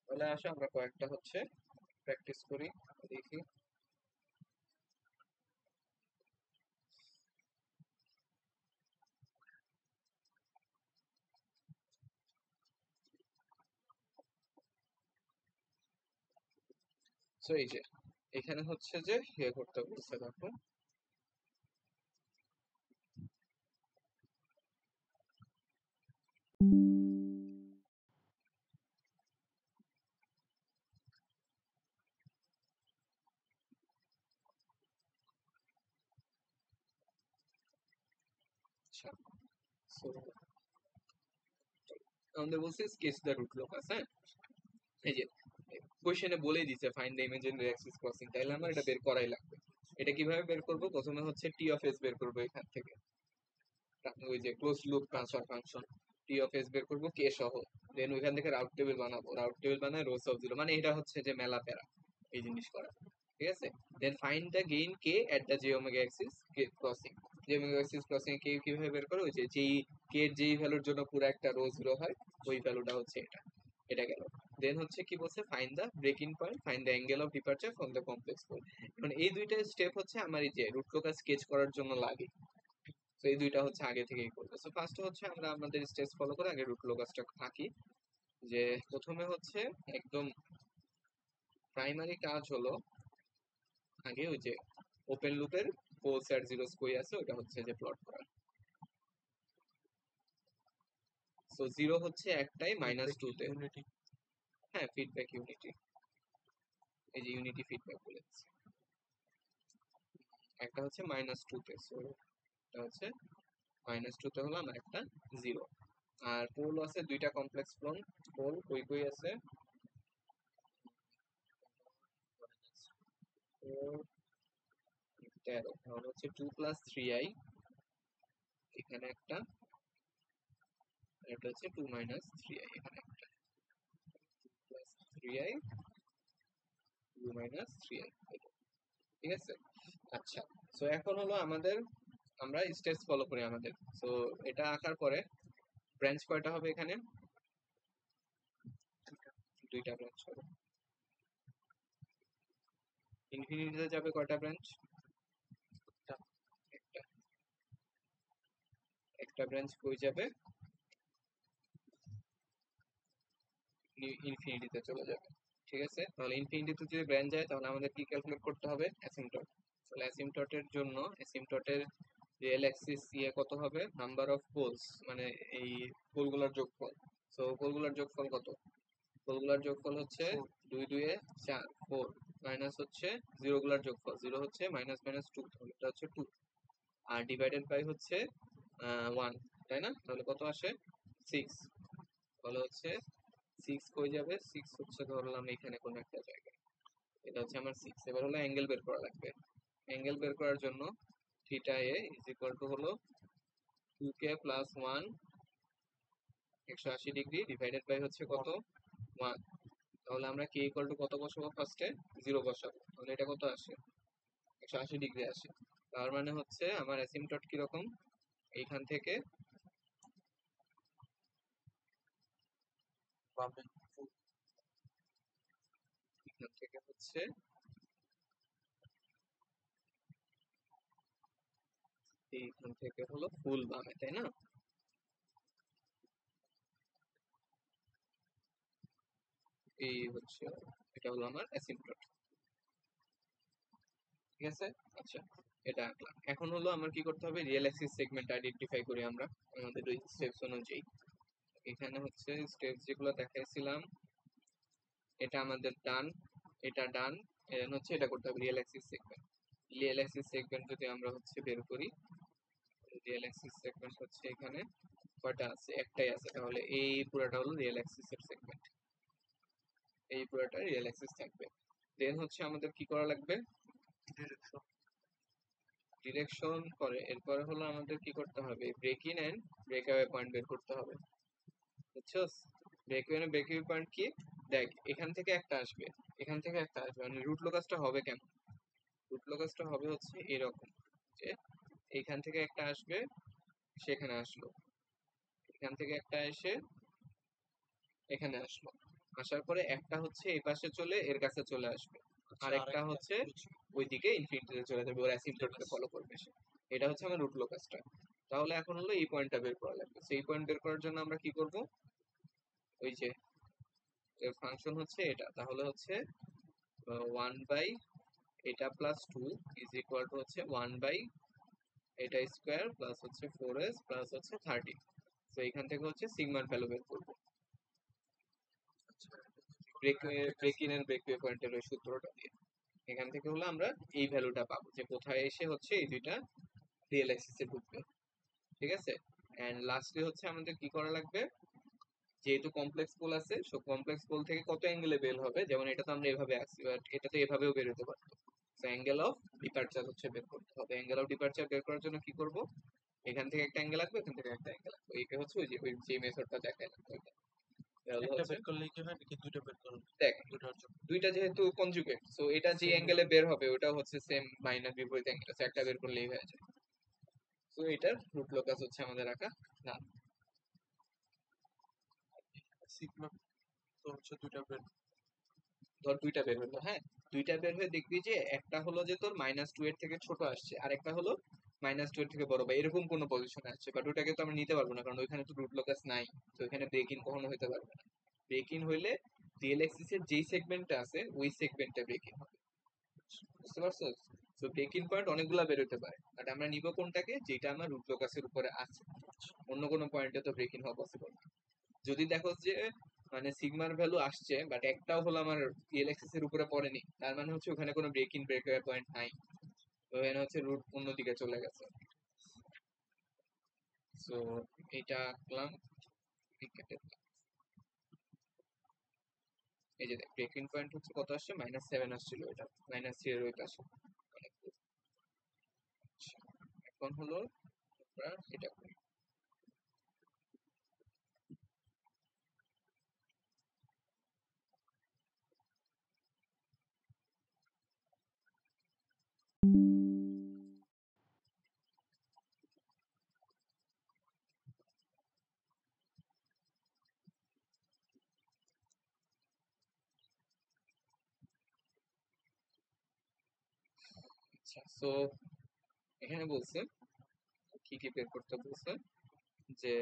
Speaker 1: তাহলে আসো আমরা কয়েকটা হচ্ছে প্র্যাকটিস করি, দেখি। সো এই যে এখানে হচ্ছে যে ইয়ে করতে বলছে, দেখো আচ্ছা। সো আমাদের বলছে স্কেচ দ্য রুট লোকাস, হ্যাঁ। এই যে কোশ্চেনে বলেই দিছে find the imaginary Axis crossing, তাইলে আমার এটা বের করাই লাগবে। এটা কিভাবে বের করব? প্রথমে হচ্ছে টি অফ এস বের করব এখান থেকে, ওই যে close loop transfer function, T of S বের করব কে সহ। দেন ওইখান থেকে রাউট টেবিল বানাবো, রাউট টেবিল বানায় রোস অফ জিরো, মানে এটা হচ্ছে যে মেলা প্যারা এই জিনিস করা, ঠিক আছে। Then find the gain K at the J omega axis কে crossing, J omega axis crossing কে কিভাবে বের করো? ওই যে যেই কে এর যেই ভ্যালুর জন্য পুরো একটা রো জিরো হয়, ওই ভ্যালুটা হচ্ছে এটা, এটা গেল। দেন হচ্ছে কি বলছে? Find the breaking point, find the angle of departure from the complex pole. মানে এই দুইটা স্টেপ হচ্ছে আমার এই যে রুট লোকাস স্কেচ করার জন্য লাগে। তো এই দুইটা হচ্ছে আগে থেকেই করবো। তো ফার্স্ট হচ্ছে আমরা আমাদের স্টেজ ফলো করে আগে রুট লোকাসটা আঁকি। যে প্রথমে হচ্ছে একদম প্রাইমারি কাজ হলো আগে ওই যে ওপেন লুপের পোলস আর জিরোস কই আছে ওটা হচ্ছে যে প্লট করা। সো জিরো হচ্ছে একটাই -2 তে।
Speaker 2: ইউনিটি।
Speaker 1: হ্যাঁ, ফিডব্যাক ইউনিটি, এই যে ইউনিটি ফিডব্যাক বলেছি। একটা হচ্ছে -2 তে, সো এটা হচ্ছে -2 তে হলো আমার একটা 0। আর পোল আছে দুইটা কমপ্লেক্স পোল কই কই আছে, 4 13, তাহলে হচ্ছে 2 + 3i, এখানে একটা, এটা হচ্ছে 2 - 3i, এখানে একটা, 2 + 3i, 2 - 3i, ঠিক আছে। আচ্ছা, সো এখন হলো আমাদের, আমরা স্টেপস ফলো করি আমাদের। সো এটা আঁকার পরে ব্রাঞ্চ কয়টা হবে এখানে? দুইটা ব্রাঞ্চ হবে। ইনফিনিটিতে যাবে কয়টা ব্রাঞ্চ? একটা। একটা ব্রাঞ্চ কই যাবে? ইনফিনিটিতে চলে যাবে, ঠিক আছে। তাহলে ইনফিনিটিতে যদি ব্রাঞ্চ যায় তাহলে আমাদের কি ক্যালকুলেট করতে হবে? অ্যাসিম্পটট। তাহলে অ্যাসিম্পটটের জন্য অ্যাসিম্পটটের রিয়েল অ্যাক্সিস ইয়ে কত হবে? নাম্বার অফ পোলস, মানে এই পোলগুলোর যোগফল। সো পোলগুলোর যোগফল কত? পোলগুলোর যোগফল হচ্ছে 2 2 এ 4, 4 মাইনাস হচ্ছে জিরোগুলোর যোগফল, জিরো হচ্ছে -2, তাহলে এটা হচ্ছে 2, আর ডিভাইডেড বাই হচ্ছে 1, তাই না? তাহলে কত আসে? 6। তাহলে হচ্ছে 6 কই যাবে? 6 হচ্ছে ধরলাম এখানে কোনো একটা জায়গায়, এটা হচ্ছে আমার 6। এবার হলো অ্যাঙ্গেল বের করা লাগবে। অ্যাঙ্গেল বের করার জন্য theta A is equal two হলো 2k + 1 180 ডিগ্রি ডিভাইডেড বাই হচ্ছে কত? 1। তাহলে আমরা কে ইকুয়াল টু কত বসাবো? ফার্স্টে 0 বসাবো, তাহলে এটা কত আসে? 180 ডিগ্রি আসে। তার মানে হচ্ছে আমার অ্যাসিম্পটট কিরকম? এইখান থেকে
Speaker 2: বামে
Speaker 1: এখান থেকে হচ্ছে এইখান থেকে হলো ফুল বামে, তাই না? এই হচ্ছে, এটা হলো আমার অ্যাসিম্পটট, ঠিক আছে। আচ্ছা, এটা আঁকলাম। এখন হলো আমার কি করতে হবে? রিয়েল অ্যাক্সিস সেগমেন্ট আইডেন্টিফাই করি আমরা আমাদের ওই স্টেপস অনুযায়ী। এখানে হচ্ছে স্টেপস যেগুলো দেখাইছিলাম, এটা আমাদের ডান, এটা ডান, এন্ড হচ্ছে এটা করতে হবে real Axis segment. Real Axis segment যদি আমরা হচ্ছে বের করি, রিয়েল অ্যাক্সিস সেগমেন্ট হচ্ছে এখানে কয়টা আছে? একটাই আছে, তাহলে এই পুরোটা হলো রিয়েল অ্যাক্সিসের সেগমেন্ট, এই পুরোটা রিয়েল অ্যাক্সিস থাকবে। দেন হচ্ছে আমাদের কি করা লাগবে?
Speaker 2: ডিরেকশন।
Speaker 1: ডিরেকশন করে এরপরে হলো আমাদের কি করতে হবে? Break in and break away point বের করতে হবে, বুঝছস? Break in break away point কি? দেখ, এখান থেকে একটা আসবে, এখান থেকে একটা আসবে, মানে রুট লোকাসটা হবে কেমন? রুট লোকাসটা হবে হচ্ছে এরকম, যে এখান থেকে একটা আসবে, সেখানে আসলো, এখান থেকে একটা এসে এখানে আসলো, আসার পরে একটা হচ্ছে এই পাশে চলে এর কাছে চলে আসবে,
Speaker 2: আচ্ছা,
Speaker 1: আর একটা
Speaker 2: আরেকটা
Speaker 1: হচ্ছে
Speaker 2: বুঝছি।
Speaker 1: ওইদিকে ইনফিনিটিতে চলে যাবে, ওর অ্যাসিম্পটটকে ফলো করবে সে। এটা হচ্ছে আমার রুট লোকাসটা। তাহলে এখন হলো এই পয়েন্টটা বের করা লাগবে। সেই পয়েন্ট বের করার জন্য আমরা কি করব? ওই যে ফাংশন হচ্ছে এটা, তাহলে হচ্ছে 1 বাই এটা প্লাস 2 ইজ ইকুয়াল টু হচ্ছে 1 বাই এটা স্কোয়ার প্লাস হচ্ছে 4s প্লাস হচ্ছে 30। তো এখান থেকে হচ্ছে সিগমার ভ্যালু বের করবো
Speaker 2: আচ্ছা,
Speaker 1: ব্রেক
Speaker 2: এটা
Speaker 1: break in and break way পয়েন্টের ওই সূত্রটা দিয়ে। এখান থেকে হলো আমরা এই ভ্যালুটা পাবো, যে কোথায় এসে হচ্ছে এই দুইটা রিয়েল অ্যাক্সিসে ঢুকবে, ঠিক আছে। এন্ড লাস্টলি হচ্ছে আমাদের কি করা লাগবে? যেহেতু কমপ্লেক্স পোল আছে, সো কমপ্লেক্স পোল থেকে কত অ্যাঙ্গেলে বের হবে? যেমন এটা তো আমরা এভাবে আসছি, বাট এটা তো এভাবেও বের হতে পারতো। সো অ্যাঙ্গেল অফ ডিপারচার হচ্ছে বের করতে হবে। অ্যাঙ্গেল অফ ডিপারচার বের করার জন্য কি করব? এখান থেকে একটা অ্যাঙ্গেল আসবে, এখান থেকে একটা অ্যাঙ্গেল আসবে, এইটা হচ্ছে ওই যে মেথডটা দেখাইলাম ওইটা। তাহলে
Speaker 2: একটা
Speaker 1: হচ্ছে
Speaker 2: বের করলেই কি হয় নাকি দুইটা বের করলে?
Speaker 1: দেখ,
Speaker 2: দুইটার জন্য
Speaker 1: দুইটা যেহেতু কনজুগেট, সো এটা যে
Speaker 2: সেম
Speaker 1: অ্যাঙ্গেলে বের হবে ওটা হচ্ছে সেম মাইনাস বিপরীত অ্যাঙ্গেল আছে, একটা বের করলেই হয়ে যায়। সো এটার রুট লোকাস হচ্ছে আমাদের আঁকা না।
Speaker 2: সিগমা তো হচ্ছে দুইটা বের।
Speaker 1: ধর দুইটা বের হলো, হ্যাঁ, দুইটা বের হয়ে দেখবি যে একটা হলো যে তোর -2 এর থেকে ছোট আসছে, আর একটা হলো -2 এর থেকে বড়, বা এরকম কোনো পজিশনে আসছে, বাট ওটাকে তো আমরা নিতে পারবো না কারণ ওইখানে তো রুট লোকাস নাই। তো এখানে ব্রেক ইন কখনো হতে পারবে না। ব্রেক ইন হইলে রিয়েল অ্যাক্সিসের যেই সেগমেন্টটা আছে ওই সেগমেন্টটা ব্রেক ইন হবে, বুঝতে পারছো? সো ব্রেক ইন পয়েন্ট অনেকগুলা বের হতে পারে, বাট আমরা নিব কোনটাকে যেটা আমার রুট লোকাসের উপরে আছে। অন্য কোনো পয়েন্টে তো ব্রেক ইন হওয়া পসিবল না। যদি দেখো যে মানে সিগমার ভ্যালু আসছে বাট একটাও হলো আমার রিয়েল অ্যাক্সিস এর উপরে পড়েনি, তার মানে হচ্ছে ওখানে কোনো ব্রেক ইন ব্রেক পয়েন্ট নাই, তো এখানে হচ্ছে রুট অন্যদিকে চলে গেছে। সো এটা আঁকলাম, এই যে ব্রেক ইন পয়েন্ট হচ্ছে কত আসছে, -7 আসছিল, এটা -3 এর ওই পাশে। আচ্ছা, এখন হলো আমরা এটা করি। আচ্ছা, সো এখানে বলছে কি কি বের করতে বলছে, যে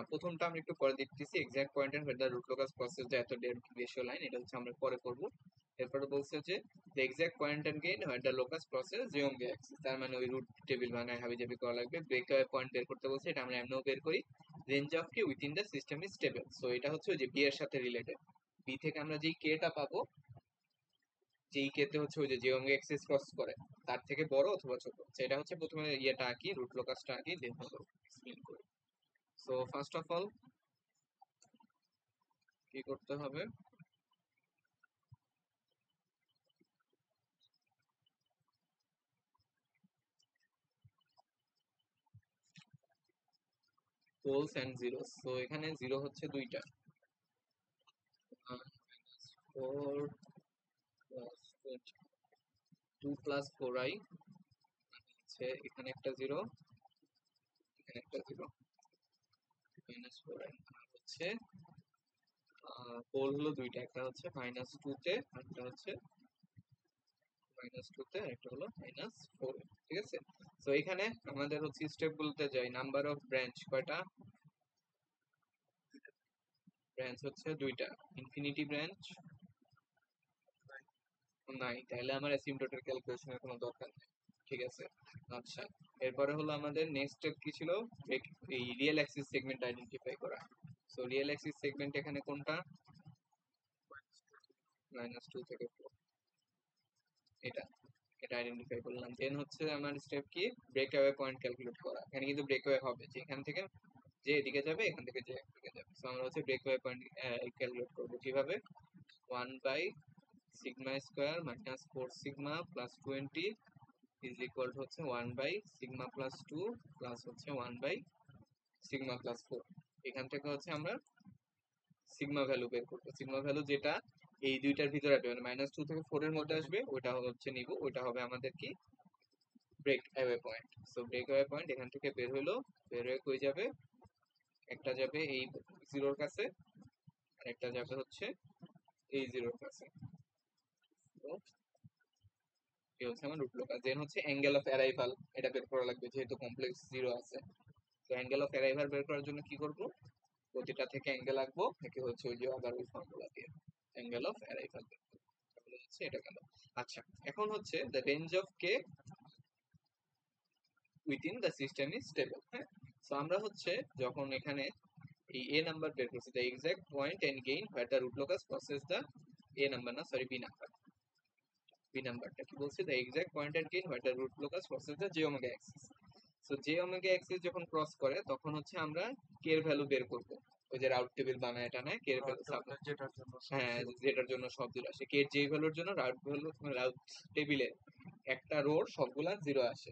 Speaker 1: প্রথমটা আমরা একটু পরে দেখতেছি, exact point and the root locus process the এত রেশিও লাইন, এটা হচ্ছে আমরা পরে করব। এরপরে বলছে যে the exact point and gain where the locus process geometry axis, তার মানে ওই রুট টেবিল বানায় হাবিজাবি করা লাগবে। ব্রেক পয়েন্ট বের করতে বলছে, এটা আমরা এমনিও বের করি। Range of K within the system is stable, so এটা হচ্ছে ওই যে বি এর সাথে রিলেটেড। বি থেকে আমরা যেই কে টা পাবো, যেই কে তে হচ্ছে ওই যে জিওমেট্রি অ্যাক্সিস ক্রস করে, তার থেকে বড় অথবা ছোট, সেটা হচ্ছে প্রথমে ইয়েটা আঁকি, রুট লোকাসটা আঁকি, দেন হলো এক্সপ্লেইন করি। সো ফার্স্ট অফ অল কি করতে হবে, পোলস এন্ড জিরোস। তো এখানে জিরো হচ্ছে দুইটা, 4 প্লাস 2 প্লাস 4i, হচ্ছে এখানে একটা জিরো, এখানে একটা জিরো, -4i। আর হচ্ছে পোল হলো দুইটা, একটা হচ্ছে -2 তে, একটা হচ্ছে -2 তে, একটা হলো -4। ঠিক আছে, তো এখানে আমাদের হচ্ছে স্টেপ বলতে যাই, নাম্বার অফ ব্রাঞ্চ কয়টা, ব্রাঞ্চ হচ্ছে দুইটা, ইনফিনিটি ব্রাঞ্চ নাই, তাহলে আমার অ্যাসিম্পটোটের ক্যালকুলেশনের কোনো দরকার নেই। ঠিক আছে, আচ্ছা, এরপরে হলো আমাদের নেক্সট স্টেপ কি ছিল, এই রিয়েল অ্যাক্সিস সেগমেন্ট আইডেন্টিফাই করা। সো রিয়েল অ্যাক্সিস সেগমেন্ট এখানে কোনটা, -2 থেকে 4, এটা এটা আইডেন্টিফাই করলাম। দেন হচ্ছে আমার স্টেপ কি, ব্রেক অ্যাওয়ে পয়েন্ট ক্যালকুলেট করা। এখানে কিন্তু ব্রেক অ্যাওয়ে হবে যে এখান থেকে যে এদিকে যাবে, এখান থেকে যে এদিকে যাবে। সো আমরা হচ্ছে ব্রেক অ্যাওয়ে পয়েন্ট ক্যালকুলেট করবো কিভাবে, 1 by sigma square minus 4 sigma plus 20 is equal to হচ্ছে 1 বাই সিগমা প্লাস 2 প্লাস হচ্ছে 1 বাই সিগমা প্লাস 4। এখান থেকে হচ্ছে আমরা সিগমা ভ্যালু বের করবো, সিগমা ভ্যালু যেটা এই দুইটার ভিতরে আসবে, মানে -2 থেকে 4 এর মধ্যে আসবে, ওটা হচ্ছে নিব, ওটা হবে আমাদের কি break away point. So break away point এখান থেকে বের হলো, বের হয়ে কই যাবে, একটা যাবে এই জিরোর কাছে, আর একটা যাবে হচ্ছে এই জিরোর কাছে। তো এই হচ্ছে আমার রুট লোকাস। দেন হচ্ছে অ্যাঙ্গেল অফ অ্যারাইভাল, এটা বের করা লাগবে যেহেতু কমপ্লেক্স জিরো আছে। তো অ্যাঙ্গেল অফ অ্যারাইভাল বের করার জন্য কি করব, প্রতিটা থেকে অ্যাঙ্গেল আঁকবো, থেকে হচ্ছে ওই যে আবার ওই ফর্মুলা দিয়ে অ্যাঙ্গেল অফ অ্যারাইভাল বের করব। তাহলে হচ্ছে এটা গেল। আচ্ছা, এখন হচ্ছে the range of K within the system is stable. হ্যাঁ, সো আমরা হচ্ছে যখন এখানে এই এ নাম্বার বের করছি, the exact point and gain where the root locus process the A number, না সরি বি নাম্বার, বি নাম্বারটা কি বলছি, the exact point and gain where the root locus process the J omega axis. So J omega axis যখন cross করে তখন হচ্ছে আমরা কে এর ভ্যালু বের করব, ওই যে রাউট টেবিল বানায় এটা নেয় কে এর ভ্যালু,
Speaker 2: যেটার জন্য
Speaker 1: হ্যাঁ যেটার জন্য সব জিরো আসে, কে এর যেই ভ্যালুর জন্য রাউট ভ্যালু, রাউট টেবিলে একটা রোর সবগুলা জিরো আসে।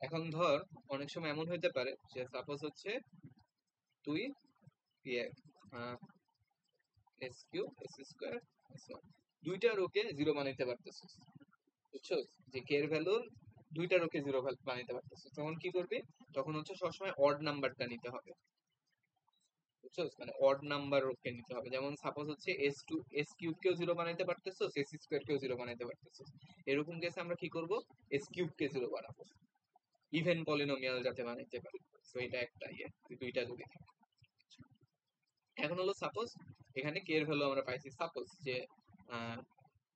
Speaker 1: এখন ধর অনেক সময় এমন হইতে পারে যে সাপোজ হচ্ছে তুই ইয়ে এস কিউ এস স্কোয়ার দুইটা রোকে জিরো বানাইতে পারতেছিস, বুঝছো, যে কে এর ভ্যালু দুইটা রোকে জিরো বানাইতে পারতেছিস, তখন কি করবি, তখন হচ্ছে সবসময় অড নাম্বারটা নিতে হবে, বুঝছো, মানে অড নাম্বার রোকে নিতে হবে। যেমন সাপোজ হচ্ছে এস কিউব কেও জিরো বানাইতে পারতেছো, এস স্কোয়ার কেও জিরো বানাইতে পারতেছো, এরকম কেসে আমরা কি করব, এস কিউব কে জিরো বানাবো, ইভেন পলিনোমিয়াল যাতে বানাইতে পারি। তো এটা একটা ইয়ে, দুইটা যদি থাকে। এখন হলো সাপোজ এখানে কে এর ভ্যালু আমরা পাইছি সাপোজ যে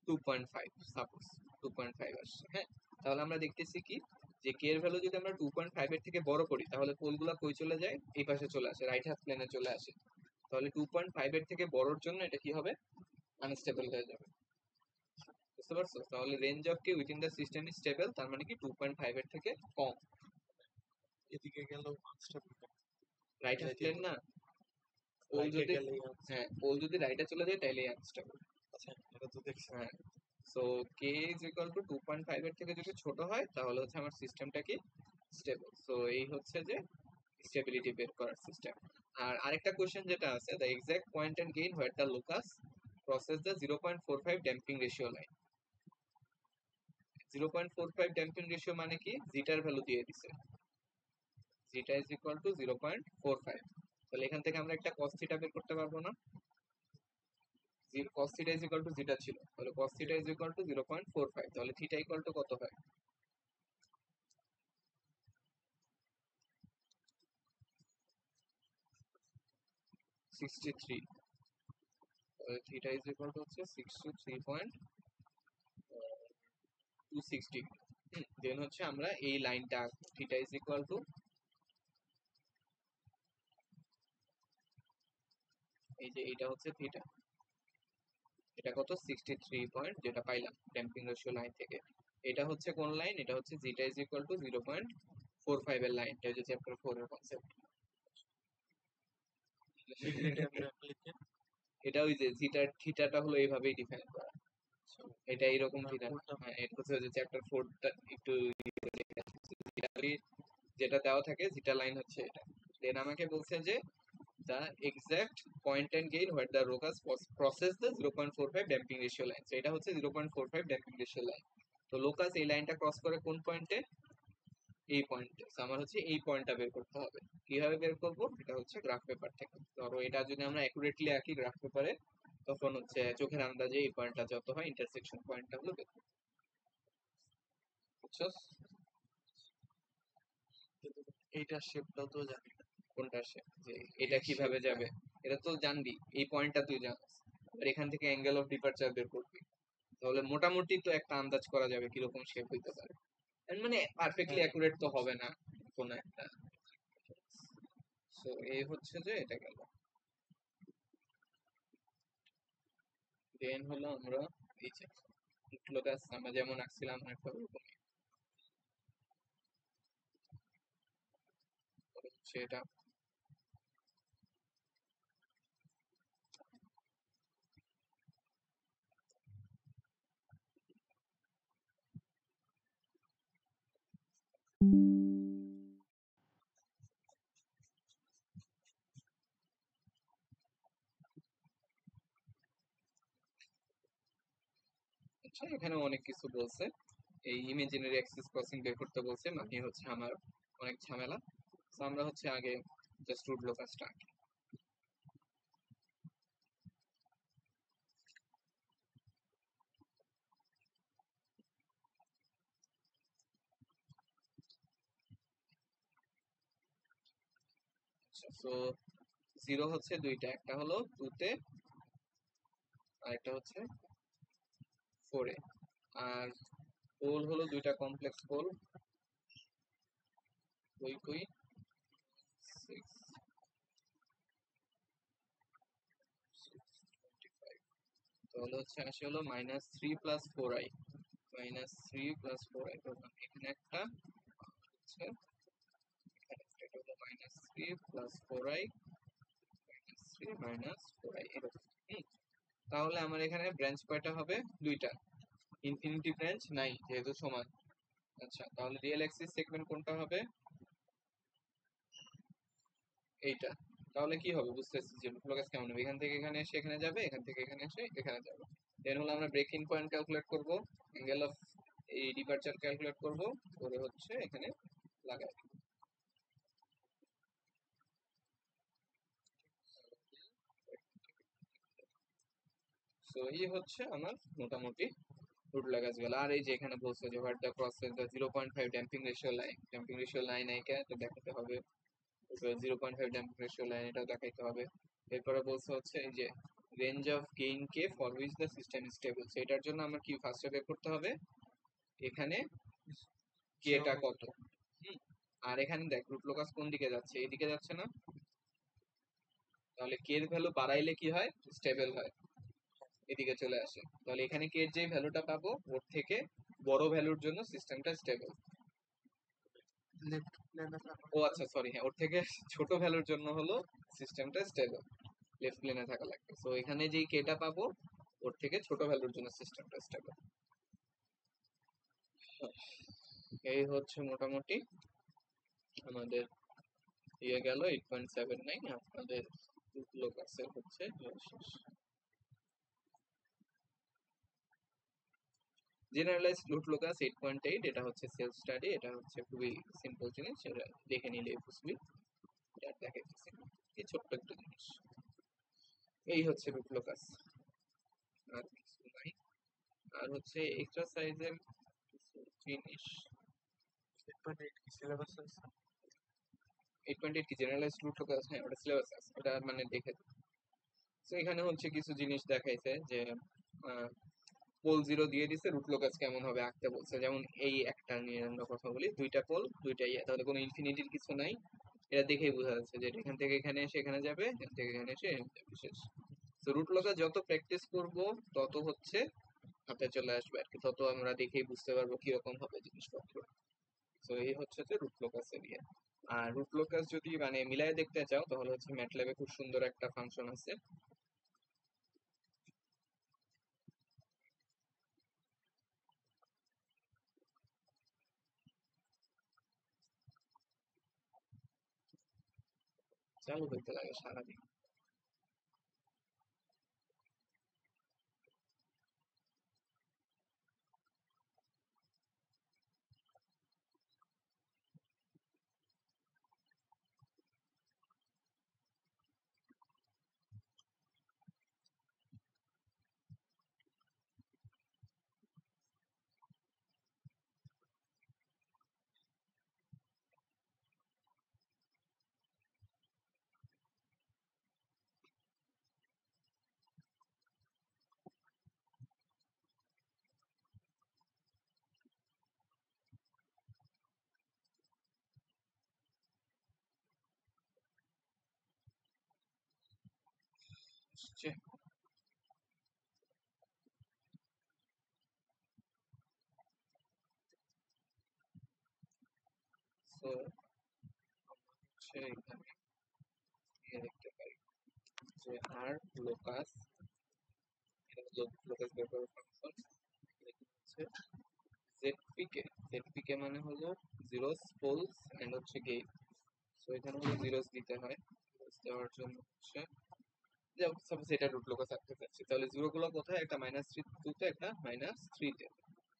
Speaker 1: 2.5, সাপোজ 2.5 আসছে। হ্যাঁ, তাহলে আমরা দেখতেছি কি যে কে এর ভ্যালু যদি আমরা 2.5 এর থেকে বড় করি তাহলে পোলগুলো কই চলে যায়, এই পাশে চলে আসে, রাইট হ্যান্ড প্লেনে চলে আসে। তাহলে 2.5 এর থেকে বড়র জন্য এটা কি হবে, আনস্টেবল হয়ে যাবে। বুঝতে পারছো? তাহলে range of K within the system is stable, তার মানে কি 2.5 এর থেকে কম।
Speaker 2: এদিকে গেলেও আনস্টেবল,
Speaker 1: রাইট হ্যান্ড প্লেন না, পোল
Speaker 2: রাইটে
Speaker 1: যদি,
Speaker 2: গেলেই
Speaker 1: হ্যাঁ পোল যদি রাইটে চলে যায় তাহলে আনস্টেবল।
Speaker 2: আচ্ছা এটা তো দেখছি।
Speaker 1: হ্যাঁ, so K is equal two 2.5 এর থেকে যদি ছোট হয় তাহলে হচ্ছে আমার সিস্টেমটা কি স্টেবল। সো এই হচ্ছে যে স্টেবিলিটি বের করার সিস্টেম। আর আরেকটা কোশ্চেন যেটা আছে, the exact point and gain where the locus crosses the 0.45 damping ratio line. 0.45 damping ratio মানে কি, জিটার ভ্যালু দিয়ে দিছে, জিটা ইজ ইকুয়াল টু 0.45। তাহলে এখান থেকে আমরা একটা cos থিটা বের করতে পারবো না, cos theta is equal to zeta ছিল, তাহলে cos theta is equal to 0.45, তাহলে থিটা ইকুয়াল টু কত হয়, 63। তাহলে থিটা ইজ ইকুয়াল টু হচ্ছে 63.260। দেন হচ্ছে আমরা এই লাইনটা, থিটা ইজ ইকুয়াল টু, এই যে এটা হচ্ছে থিটা, এটা কত 63 পয়েন্ট যেটা পাইলাম ড্যাম্পিং রেশিও লাইন থেকে। এটা হচ্ছে কোন লাইন, এটা হচ্ছে জিটা ইজ ইকুয়াল টু 0.45 এর লাইন, এটা হচ্ছে চ্যাপ্টার 4 এর কনসেপ্ট। এটা ওই যে জিটার থিটাটা হলো এইভাবেই ডিফাইন করা, এটা এইরকম থিটা। হ্যাঁ, এটা হচ্ছে যে চ্যাপ্টার 4টা একটু যেটা দেওয়া থাকে জিটা লাইন হচ্ছে এটা। দেন আমাকে বলছে যে the exact point and gain where the locus crosses the 0.45 damping ratio line, so এটা হচ্ছে 0.45 damping ratio line। তো লোকাস এই লাইনটা ক্রস করে কোন পয়েন্টে, এই পয়েন্টে। তো আমার হচ্ছে এই পয়েন্টটা বের করতে হবে। কিভাবে বের করব, এটা হচ্ছে গ্রাফ পেপার থেকে। ধরো এটা যদি আমরা অ্যাকুরেটলি আঁকি গ্রাফ পেপারে, তখন হচ্ছে চোখের আন্দাজে এই পয়েন্টটা যত হয় ইন্টারসেকশন পয়েন্টটা হলো বের করব। বুঝছো?
Speaker 2: কিন্তু এইটার শেপটাও তো জানি না,
Speaker 1: কোনটা সে, যে এটা কিভাবে যাবে, এটা তো জানবি, এই পয়েন্টটা তুই জানিস, আর এখান থেকে অ্যাঙ্গেল অফ ডিপারচার বের করবি, তাহলে মোটামুটি তো একটা আন্দাজ করা যাবে কিরকম শেপ হইতে পারে। And মানে পারফেক্টলি অ্যাকুরেট তো হবে না কোন একটা। সো এই হচ্ছে যে এটা গেল। দেন হলো আমরা এই যে লোকাস আমরা যেমন আঁকছিলাম একটা ওরকমই হচ্ছে এটা। আচ্ছা, এখানে অনেক কিছু বলছে, এই ইমাজিনারি অ্যাক্সিস ক্রসিং বের করতে বলছে, মানে হচ্ছে আমার অনেক ঝামেলা। তো আমরা হচ্ছে আগে জাস্ট রুট লোকাসটা আঁকি। সো জিরো হচ্ছে দুইটা, একটা হলো 2 তে আর একটা হচ্ছে 4 এ। আর পোল হলো দুইটা কমপ্লেক্স পোল, কই কই 6, 25। তাহলে হচ্ছে আসে হলো -3 + 4i, -3 + 4i ধরলাম এখানে একটা, হচ্ছে এখানে একটা, এটা হলো -3 + 4i, -3 - 4i এরকম। তাহলে আমার এখানে ব্রাঞ্চ কয়টা হবে, দুইটা, ইনফিনিটি ব্রাঞ্চ নাই যেহেতু সমান। আচ্ছা, তাহলে রিয়েল অ্যাক্সিস সেগমেন্ট কোনটা হবে, এইটা। তাহলে কি হবে বুঝতেছি যে ফ্লোকাস কেমন হবে, এখান থেকে এখানে এসে এখানে যাবে, এখান থেকে এখানে এসে এখানে যাবে। দেন হলো আমরা ব্রেকিং পয়েন্ট ক্যালকুলেট করব, অ্যাঙ্গেল অফ এই ডিপারচার ক্যালকুলেট করব, করে হচ্ছে এখানে লাগাই দিব। সো এই হচ্ছে আমার মোটামুটি রুট লাগাস গেল। আর এই যে এখানে বলছে যে what the crosses the 0.5 damping ratio line, damping ratio line এইটা তো দেখাতে হবে, 0.5 ড্যাম্পিং রেশিও লাইন এটাও দেখাইতে হবে। এরপরে বলছে হচ্ছে এই যে range of gain K for which the system is stable, সেটার জন্য আমার কি ফার্স্টে বের করতে হবে, এখানে কেটা কত। হুম, আর এখানে দেখ রুট লোকাস কোন দিকে যাচ্ছে, এইদিকে যাচ্ছে না? তাহলে কে এর ভ্যালু বাড়াইলে কি হয়, স্টেবল হয়, এদিকে চলে আসে। তাহলে এখানে কে এর যে ভ্যালুটা পাবো ওর থেকে বড় ভ্যালুর জন্য সিস্টেমটা স্টেবল।
Speaker 2: লেফট প্লেনে থাকা
Speaker 1: ও আচ্ছা সরি, হ্যাঁ ওর থেকে ছোট ভ্যালুর জন্য হলো সিস্টেমটা স্টেবল, লেফট প্লেনে থাকা লাগবে। সো এখানে যেই কেটা পাবো ওর থেকে ছোট ভ্যালুর জন্য সিস্টেমটা স্টেবল। এই হচ্ছে মোটামুটি আমাদের ইয়ে গেল 8.79। আপনাদের লোকাসের হচ্ছে শেষ। জেনারেলাইজড লুট লোকাস 8.8, এটা হচ্ছে সেলফ স্টাডি, এটা হচ্ছে খুবই সিম্পল জিনিস, এটা দেখে নিলে বুঝবি। এটা দেখাইতেছি না, এই ছোট্ট একটা জিনিস। এই হচ্ছে লুট লোকাস, আর কিছু নাই। আর হচ্ছে এক্সারসাইজের কিছু জিনিস।
Speaker 2: 8.8 কি সিলেবাস আছে?
Speaker 1: 8.8 কি জেনারেলাইজড লুট লোকাস? হ্যাঁ ওটা সিলেবাস আছে, ওটা মানে দেখে। তো এখানে হচ্ছে কিছু জিনিস দেখাইছে যে পোল জিরো দিয়ে দিছে, রুট লোকাস কেমন হবে আঁকতে বলছে। যেমন এই একটা নিয়ে আমরা কথা বলি, দুইটা পোল দুইটাই, তাহলে কোনো ইনফিনিটির কিছু নাই। এটা দেখেই বোঝা যাচ্ছে যে এখান থেকে এখানে এসে এখানে যাবে, এখান থেকে এখানে এসে এখানে যাবে, শেষ। তো রুট লোকাস যত প্র্যাকটিস করব তত হচ্ছে হাতে চলে আসবে আর কি, তত আমরা দেখেই বুঝতে পারবো কিরকম হবে জিনিসপত্র। তো এই হচ্ছে যে রুট লোকাসের ইয়ে। আর রুট লোকাস যদি মানে মিলাই দেখতে চাও তাহলে হচ্ছে ম্যাটল্যাবে খুব সুন্দর একটা ফাংশন আছে। চালু করতে লাগে সারাদিন। আসছে। তো হচ্ছে এখানে ইয়ে দেখতে পারি যে আর লোকাস, এটা লোকাস বের করার ফাংশন হচ্ছে জেডপিকে। জেডপিকে মানে হলো জিরোস পোলস এন্ড হচ্ছে গেইন। সো এখানে হলো জিরোস দিতে হয়, জিরোস দেওয়ার জন্য হচ্ছে সাপোজ এটা রুট লোকাস আঁকতে চাচ্ছি, তাহলে জিরো গুলো কোথায়, একটা -3 তে একটা -3 তে।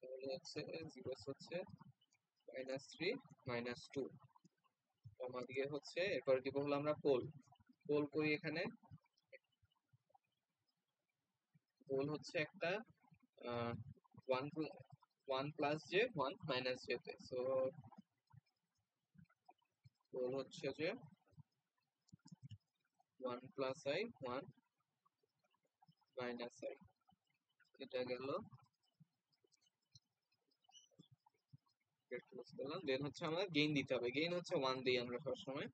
Speaker 1: তাহলে হচ্ছে জিরোস হচ্ছে -3 -2, কমা দিয়ে হচ্ছে এরপরে দিব হলো আমরা পোল। পোল করি এখানে, পোল হচ্ছে একটা one one plus J one minus J তে। সো পোল হচ্ছে যে one plus I one minus I, এটা গেল। দেন হচ্ছে আমাদের গেইন দিতে হবে, গেইন হচ্ছে 1 দিই আমরা সবসময়।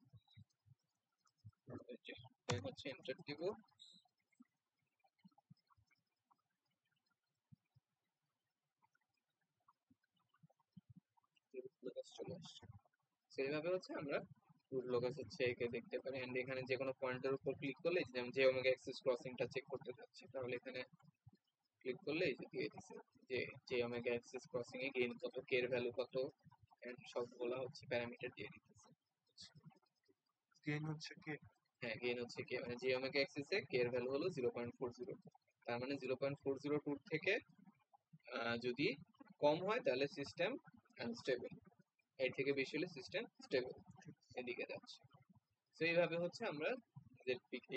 Speaker 1: দেন হচ্ছে এন্টার দিব। চলে আসছে। সেইভাবে হচ্ছে আমরা রুট লোকাস হচ্ছে একে দেখতে পারি। এন্ড এখানে যে কোনো পয়েন্টের উপর ক্লিক করলে, যেমন যে ওমেগা অ্যাক্সিস ক্রসিংটা চেক করতে যাচ্ছি, তাহলে এখানে ক্লিক করলে এই যে দিয়ে দিছে যে যে ওমেগা অ্যাক্সিস ক্রসিং এ গেইন কত, কে এর ভ্যালু কত, এন্ড সবগুলা হচ্ছে প্যারামিটার দিয়ে দিতেছে।
Speaker 2: গেইন হচ্ছে কে?
Speaker 1: হ্যাঁ গেইন হচ্ছে কে, মানে যে ওমেগা অ্যাক্সিস এ কে এর ভ্যালু হলো 0.40। তার মানে 0.402 থেকে যদি কম হয় তাহলে সিস্টেম আনস্টেবল, এর থেকে বেশি হলে সিস্টেম স্টেবল, এদিকে যাচ্ছে। তো এইভাবে হচ্ছে আমরা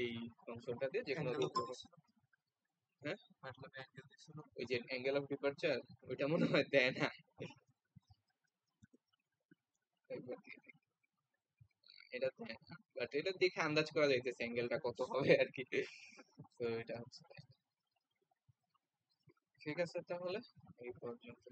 Speaker 1: এই ফাংশনটাতে যে কোনো
Speaker 2: অ্যাঙ্গেল
Speaker 1: রূপ।
Speaker 2: দিছিল,
Speaker 1: হ্যাঁ
Speaker 2: ম্যাটল্যাব অ্যাঙ্গেল দিছিল।
Speaker 1: ওই যে অ্যাঙ্গেল অফ ডিপারচার, ওইটা মনে হয় দেয় না। একবার দিয়ে দেখি। এটা দেয় না, বাট এটা দেখে আন্দাজ করা যাইতেছে অ্যাঙ্গেলটা কত হবে আর কি। তো এটা হচ্ছে, ঠিক আছে তাহলে এই পর্যন্ত।